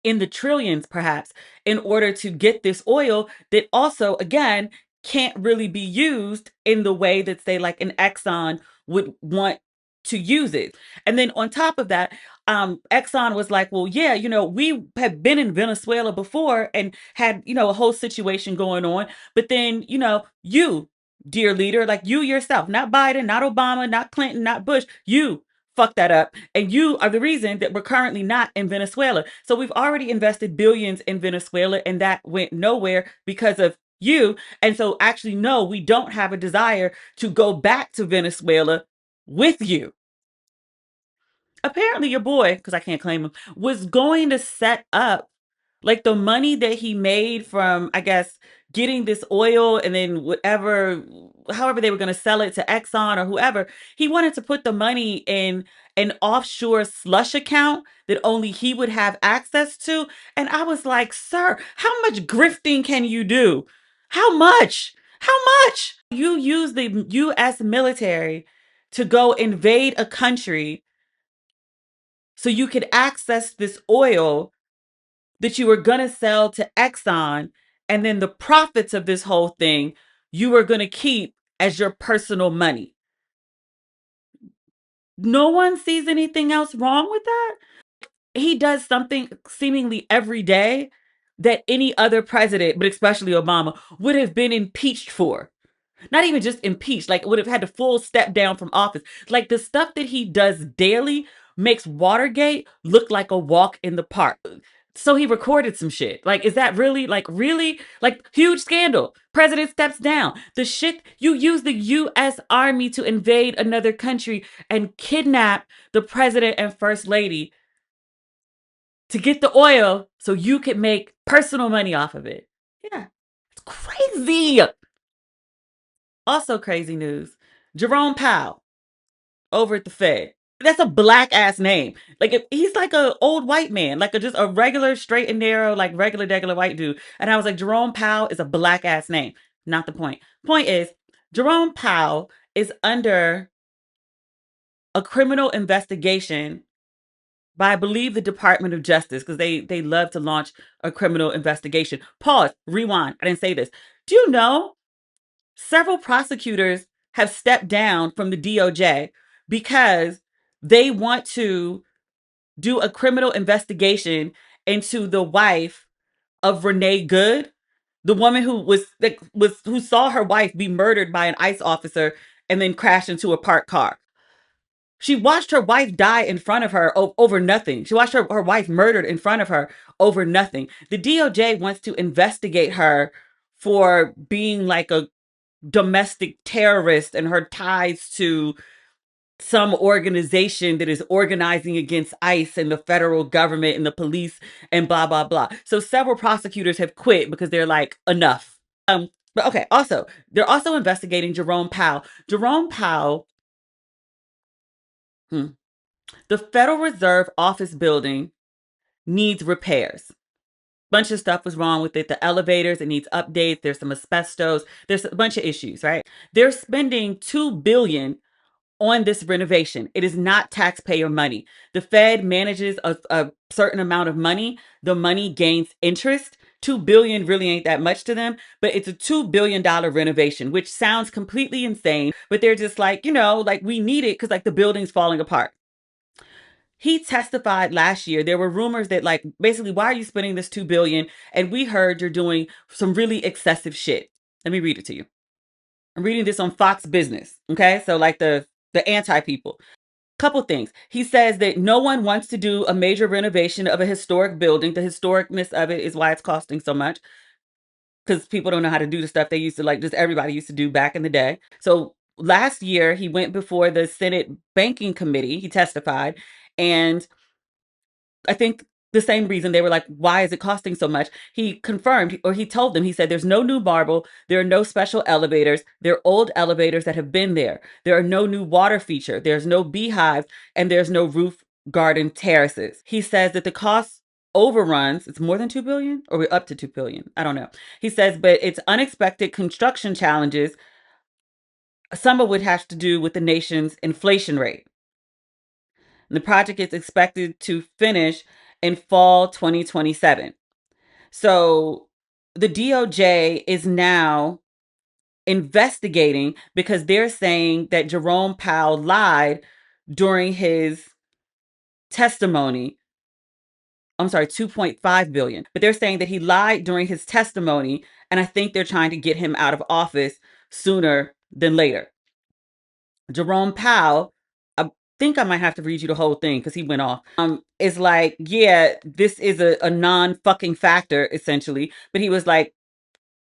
in the trillions, perhaps, in order to get this oil that also, again, can't really be used in the way that, say, like an Exxon would want to use it. And then on top of that, Exxon was like, well, yeah, we have been in Venezuela before and had, a whole situation going on. But then, you, Dear Leader, like you yourself, not Biden, not Obama, not Clinton, not Bush, you fucked that up. And you are the reason that we're currently not in Venezuela. So we've already invested billions in Venezuela, and that went nowhere because of you. And so actually, no, we don't have a desire to go back to Venezuela with you. Apparently your boy, because I can't claim him, was going to set up, like, the money that he made from, I guess, getting this oil, and then however they were going to sell it to Exxon or whoever, he wanted to put the money in an offshore slush account that only he would have access to. And I was like, sir, how much grifting can you do? How much? How much? You use the U.S. military to go invade a country so you could access this oil that you were going to sell to Exxon, and then the profits of this whole thing you were going to keep as your personal money. No one sees anything else wrong with that. He does something seemingly every day that any other president, but especially Obama, would have been impeached for. Not even just impeached, like would have had to full step down from office. Like, the stuff that he does daily makes Watergate look like a walk in the park. So he recorded some shit. Like, is that really, like, huge scandal? President steps down. The shit, you use the U.S. Army to invade another country and kidnap the president and first lady to get the oil so you could make personal money off of it. Yeah, it's crazy. Also crazy news. Jerome Powell over at the Fed. That's a black ass name. Like, he's like an old white man, like just a regular straight and narrow, like regular white dude. And I was like, Jerome Powell is a black ass name. Not the point. Point is, Jerome Powell is under a criminal investigation by, I believe, the Department of Justice, because they love to launch a criminal investigation. Pause. Rewind. I didn't say this. Do you know several prosecutors have stepped down from the DOJ because they want to do a criminal investigation into the wife of Renee Good, the woman who saw her wife be murdered by an ICE officer and then crash into a parked car. She watched her wife die in front of her over nothing. She watched her wife murdered in front of her over nothing. The DOJ wants to investigate her for being like a domestic terrorist and her ties to some organization that is organizing against ICE and the federal government and the police and blah, blah, blah. So several prosecutors have quit because they're like, enough. But okay, also, they're also investigating Jerome Powell. Jerome Powell, the Federal Reserve office building needs repairs. Bunch of stuff was wrong with it. The elevators, it needs updates. There's some asbestos. There's a bunch of issues, right? They're spending $2 billion on this renovation. It is not taxpayer money. The Fed manages a certain amount of money. The money gains interest. $2 billion really ain't that much to them, but it's a $2 billion renovation, which sounds completely insane, but they're just like, like, we need it because, like, the building's falling apart. He testified last year. There were rumors that, like, basically, why are you spending this $2 billion? And we heard you're doing some really excessive shit. Let me read it to you. I'm reading this on Fox Business. Okay. So like the anti people. Couple things. He says that no one wants to do a major renovation of a historic building. The historicness of it is why it's costing so much, because people don't know how to do the stuff they used to, like, just everybody used to do back in the day. So last year he went before the Senate Banking Committee. He testified, and I think the same reason they were like, why is it costing so much? He confirmed, or he told them, he said, there's no new marble. There are no special elevators. There are old elevators that have been there. There are no new water feature. There's no beehives, and there's no roof garden terraces. He says that the cost overruns, it's more than 2 billion, or we're up to 2 billion. I don't know. He says, but it's unexpected construction challenges. Some of which has to do with the nation's inflation rate. The project is expected to finish in fall 2027. So the DOJ is now investigating because they're saying that Jerome Powell lied during his testimony. I'm sorry, 2.5 billion. But they're saying that he lied during his testimony, and I think they're trying to get him out of office sooner than later. Jerome Powell, I think I might have to read you the whole thing because he went off. Is like, yeah, this is a non-fucking factor, essentially. But he was like,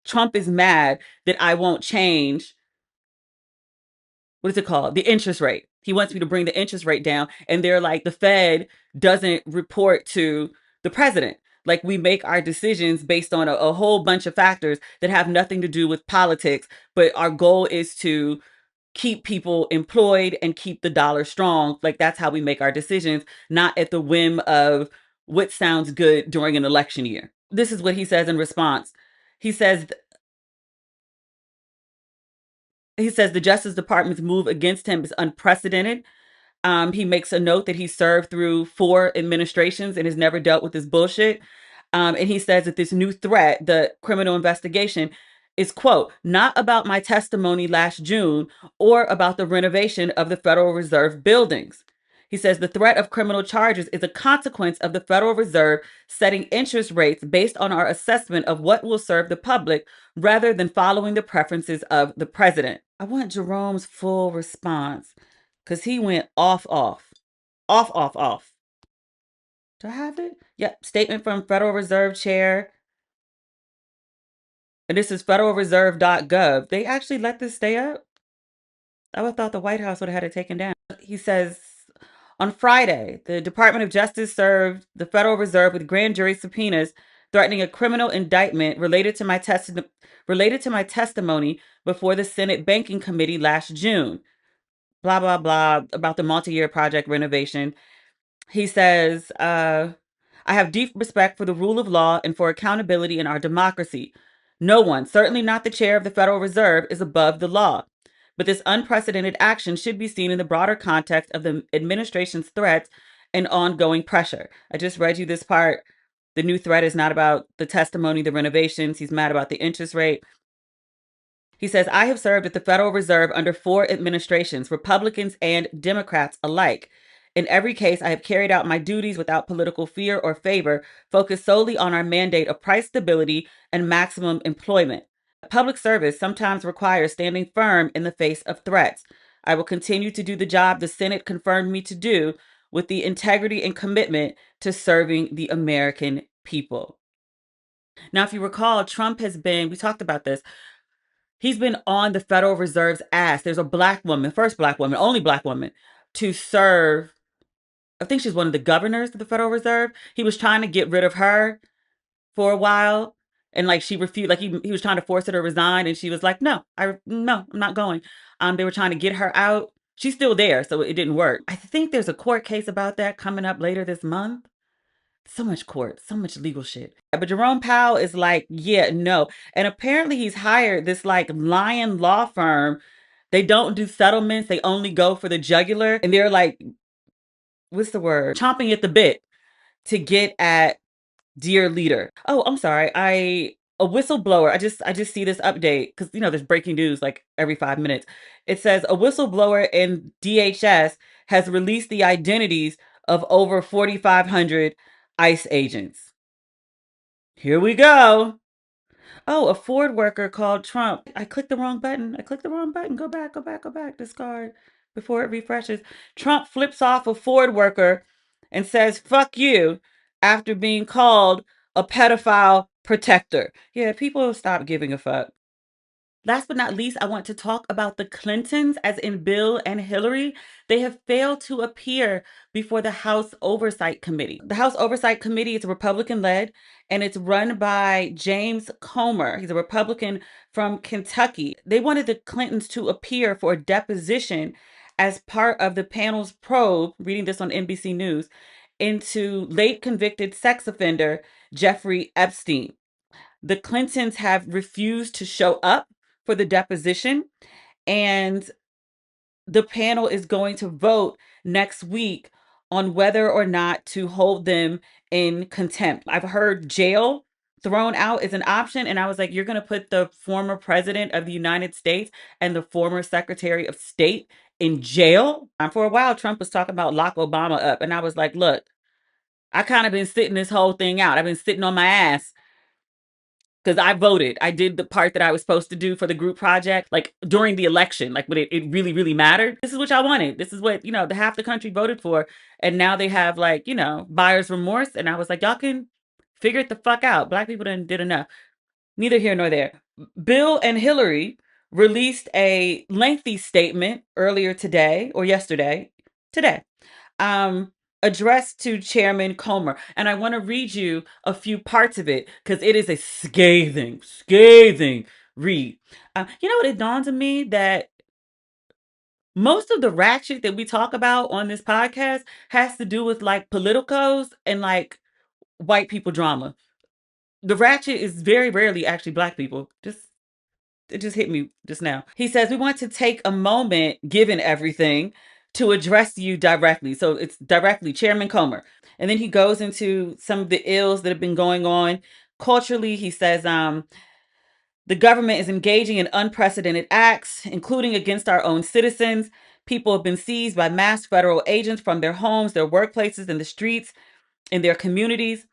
Trump is mad that I won't change, what is it called? The interest rate. He wants me to bring the interest rate down. And they're like, the Fed doesn't report to the president. Like, we make our decisions based on a whole bunch of factors that have nothing to do with politics. But our goal is to keep people employed and keep the dollar strong. Like, that's how we make our decisions, not at the whim of what sounds good during an election year. This is what he says in response. He says the Justice Department's move against him is unprecedented. He makes a note that he served through 4 administrations and has never dealt with this bullshit. And he says that this new threat, the criminal investigation, is, quote, not about my testimony last June or about the renovation of the Federal Reserve buildings. He says the threat of criminal charges is a consequence of the Federal Reserve setting interest rates based on our assessment of what will serve the public rather than following the preferences of the president. I want Jerome's full response because he went off. Do I have it? Yep. Statement from Federal Reserve Chair. And this is federalreserve.gov. They actually let this stay up? I would have thought the White House would have had it taken down. He says, on Friday, the Department of Justice served the Federal Reserve with grand jury subpoenas threatening a criminal indictment related to my testimony before the Senate Banking Committee last June. Blah, blah, blah, about the multi-year project renovation. He says, I have deep respect for the rule of law and for accountability in our democracy. No one, certainly not the chair of the Federal Reserve, is above the law. But this unprecedented action should be seen in the broader context of the administration's threats and ongoing pressure. I just read you this part. The new threat is not about the testimony, the renovations. He's mad about the interest rate. He says, I have served at the Federal Reserve under 4 administrations, Republicans and Democrats alike. In every case, I have carried out my duties without political fear or favor, focused solely on our mandate of price stability and maximum employment. Public service sometimes requires standing firm in the face of threats. I will continue to do the job the Senate confirmed me to do with the integrity and commitment to serving the American people. Now, if you recall, Trump has been, we talked about this, he's been on the Federal Reserve's ass. There's a black woman, first black woman, only black woman, to serve. I think she's one of the governors of the Federal Reserve. He was trying to get rid of her for a while. And like she refused, like he was trying to force her to resign. And she was like, no, I'm not going. They were trying to get her out. She's still there, so it didn't work. I think there's a court case about that coming up later this month. So much court, so much legal shit. But Jerome Powell is like, yeah, no. And apparently he's hired this like lion law firm. They don't do settlements. They only go for the jugular. And they're like, what's the word? Chomping at the bit to get at dear leader. Oh, I'm sorry. A whistleblower. I just see this update because, there's breaking news like every 5 minutes. It says a whistleblower in DHS has released the identities of over 4,500 ICE agents. Here we go. Oh, a Ford worker called Trump. I clicked the wrong button. Go back. Discard before it refreshes. Trump flips off a Ford worker and says, fuck you, after being called a pedophile protector. Yeah, people stop giving a fuck. Last but not least, I want to talk about the Clintons, as in Bill and Hillary. They have failed to appear before the House Oversight Committee. The House Oversight Committee is Republican-led, and it's run by James Comer. He's a Republican from Kentucky. They wanted the Clintons to appear for a deposition as part of the panel's probe, reading this on NBC News, into late convicted sex offender Jeffrey Epstein. The Clintons have refused to show up for the deposition, and the panel is going to vote next week on whether or not to hold them in contempt. I've heard jail thrown out as an option, and I was like, you're going to put the former president of the United States and the former secretary of state in jail? For a while, Trump was talking about lock Obama up, and I was like, look, I kind of been sitting this whole thing out. I've been sitting on my ass because I voted. I did the part that I was supposed to do for the group project, like during the election, like when it really, really mattered. This is what y'all wanted. This is what, the half the country voted for. And now they have buyer's remorse. And I was like, y'all can figure it the fuck out. Black people did enough. Neither here nor there. Bill and Hillary released a lengthy statement earlier today or yesterday, today, addressed to Chairman Comer. And I want to read you a few parts of it because it is a scathing read. What it dawned on me that most of the ratchet that we talk about on this podcast has to do with like politicos and like white people drama. The ratchet is very rarely actually black people. It just hit me just now. He says, we want to take a moment, given everything, to address you directly. So it's directly Chairman Comer. And then he goes into some of the ills that have been going on. Culturally, he says, the government is engaging in unprecedented acts, including against our own citizens. People have been seized by masked federal agents from their homes, their workplaces, and the streets in their communities.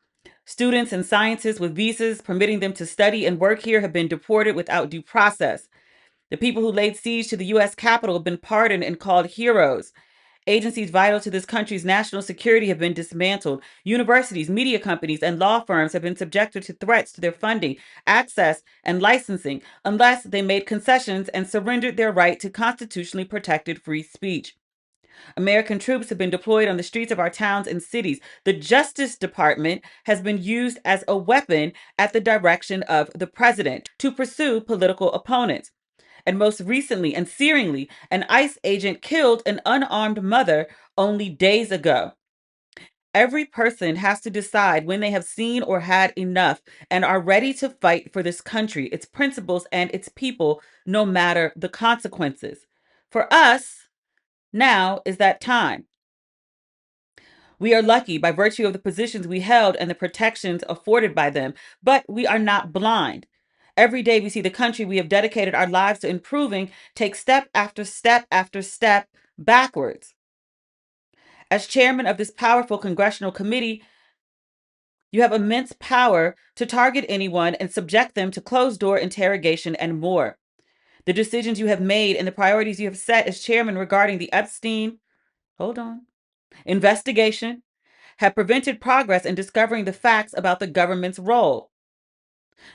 Students and scientists with visas permitting them to study and work here have been deported without due process. The people who laid siege to the U.S. Capitol have been pardoned and called heroes. Agencies vital to this country's national security have been dismantled. Universities, media companies, and law firms have been subjected to threats to their funding, access, and licensing unless they made concessions and surrendered their right to constitutionally protected free speech. American troops have been deployed on the streets of our towns and cities. The Justice Department has been used as a weapon at the direction of the president to pursue political opponents. And most recently and searingly, an ICE agent killed an unarmed mother only days ago. Every person has to decide when they have seen or had enough and are ready to fight for this country, its principles, and its people, no matter the consequences. For us, now is that time. We are lucky by virtue of the positions we held and the protections afforded by them, but we are not blind. Every day we see the country we have dedicated our lives to improving take step after step after step backwards. As chairman of this powerful congressional committee, you have immense power to target anyone and subject them to closed-door interrogation and more. The decisions you have made and the priorities you have set as chairman regarding the Epstein, investigation have prevented progress in discovering the facts about the government's role.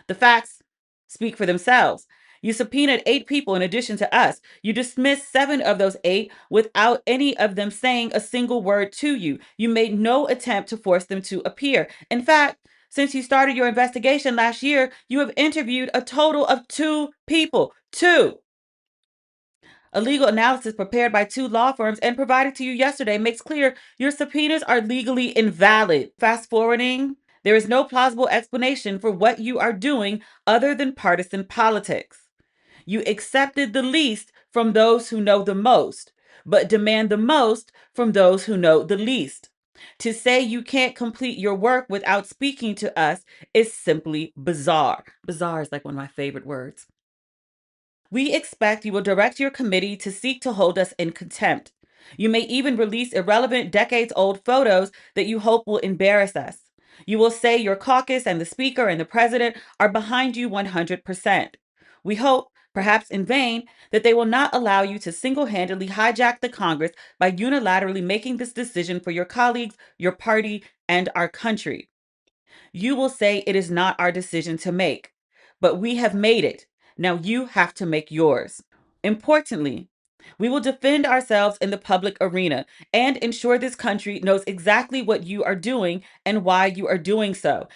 The facts speak for themselves. You subpoenaed 8 people in addition to us. You dismissed 7 of those 8 without any of them saying a single word to you. You made no attempt to force them to appear. In fact, since you started your investigation last year, you have interviewed a total of 2 people. 2. A legal analysis prepared by 2 law firms and provided to you yesterday makes clear your subpoenas are legally invalid. Fast forwarding, there is no plausible explanation for what you are doing other than partisan politics. You accepted the least from those who know the most, but demand the most from those who know the least. To say you can't complete your work without speaking to us is simply bizarre. Bizarre is like one of my favorite words. We expect you will direct your committee to seek to hold us in contempt. You may even release irrelevant decades-old photos that you hope will embarrass us. You will say your caucus and the speaker and the president are behind you 100%. We hope, perhaps in vain, that they will not allow you to single-handedly hijack the Congress by unilaterally making this decision for your colleagues, your party, and our country. You will say it is not our decision to make, but we have made it. Now you have to make yours. Importantly, we will defend ourselves in the public arena and ensure this country knows exactly what you are doing and why you are doing so.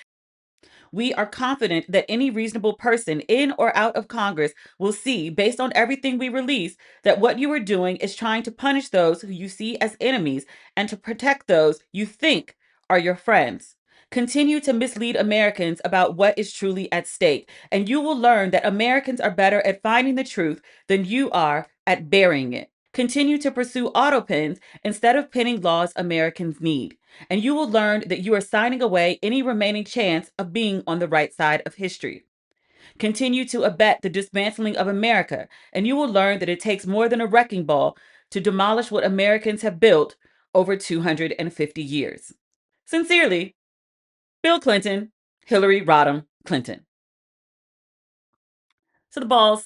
We are confident that any reasonable person in or out of Congress will see, based on everything we release, that what you are doing is trying to punish those who you see as enemies and to protect those you think are your friends. Continue to mislead Americans about what is truly at stake, and you will learn that Americans are better at finding the truth than you are at burying it. Continue to pursue auto pins instead of pinning laws Americans need, and you will learn that you are signing away any remaining chance of being on the right side of history. Continue to abet the dismantling of America, and you will learn that it takes more than a wrecking ball to demolish what Americans have built over 250 years. Sincerely, Bill Clinton, Hillary Rodham Clinton. So the ball's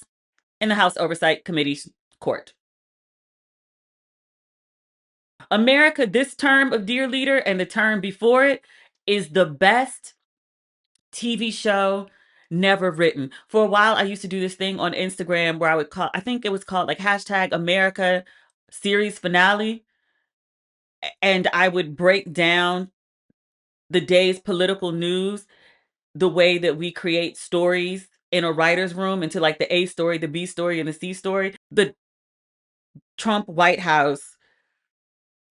in the House Oversight Committee's court. America, this term of Dear Leader and the term before it, is the best TV show never written. For a while, I used to do this thing on Instagram where I would call, I think it was called like hashtag America series finale. And I would break down the day's political news the way that we create stories in a writer's room into like the A story, the B story, and the C story. The Trump White House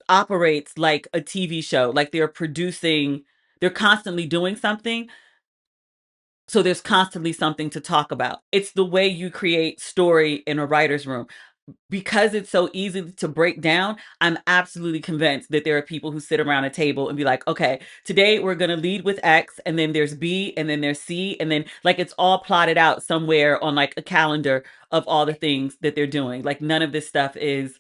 operates like a TV show, like they're constantly doing something. So there's constantly something to talk about. It's the way you create story in a writer's room. Because it's so easy to break down, I'm absolutely convinced that there are people who sit around a table and be like, okay, today we're going to lead with X, and then there's B, and then there's C, and then like it's all plotted out somewhere on like a calendar of all the things that they're doing. Like none of this stuff is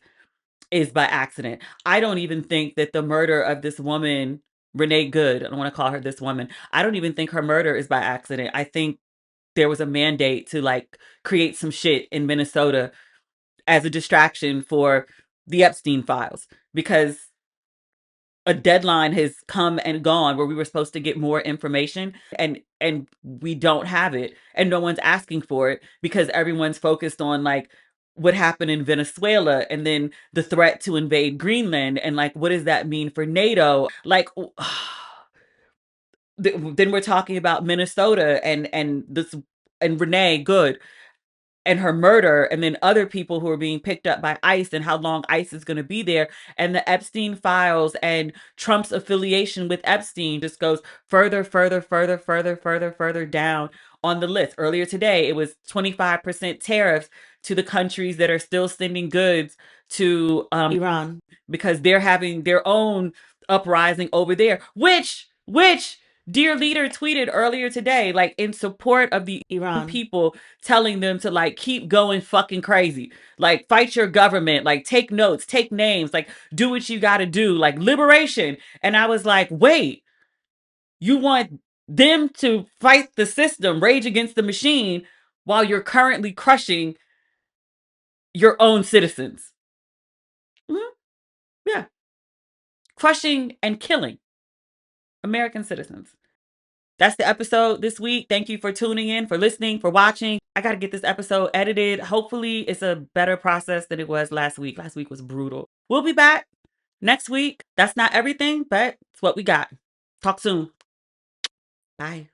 by accident. I don't even think that the murder of this woman, Renee Good, I don't want to call her this woman, I don't even think her murder is by accident. I think there was a mandate to like create some shit in Minnesota as a distraction for the Epstein files, because a deadline has come and gone where we were supposed to get more information, and we don't have it, and no one's asking for it because everyone's focused on like what happened in Venezuela and then the threat to invade Greenland and like what does that mean for NATO, like then we're talking about Minnesota and this and Renee Good and her murder, and then other people who are being picked up by ICE and how long ICE is going to be there, and the Epstein files and Trump's affiliation with Epstein just goes further down on the list. Earlier today, it was 25% tariffs to the countries that are still sending goods to Iran because they're having their own uprising over there, which Dear Leader tweeted earlier today, like in support of the Iran people, telling them to like keep going fucking crazy, like fight your government, like take notes, take names, like do what you got to do, like liberation. And I was like, wait, you want them to fight the system, rage against the machine, while you're currently crushing your own citizens? Mm-hmm. Yeah. Crushing and killing American citizens. That's the episode this week. Thank you for tuning in, for listening, for watching. I got to get this episode edited. Hopefully it's a better process than it was last week. Last week was brutal. We'll be back next week. That's not everything, but it's what we got. Talk soon. Bye.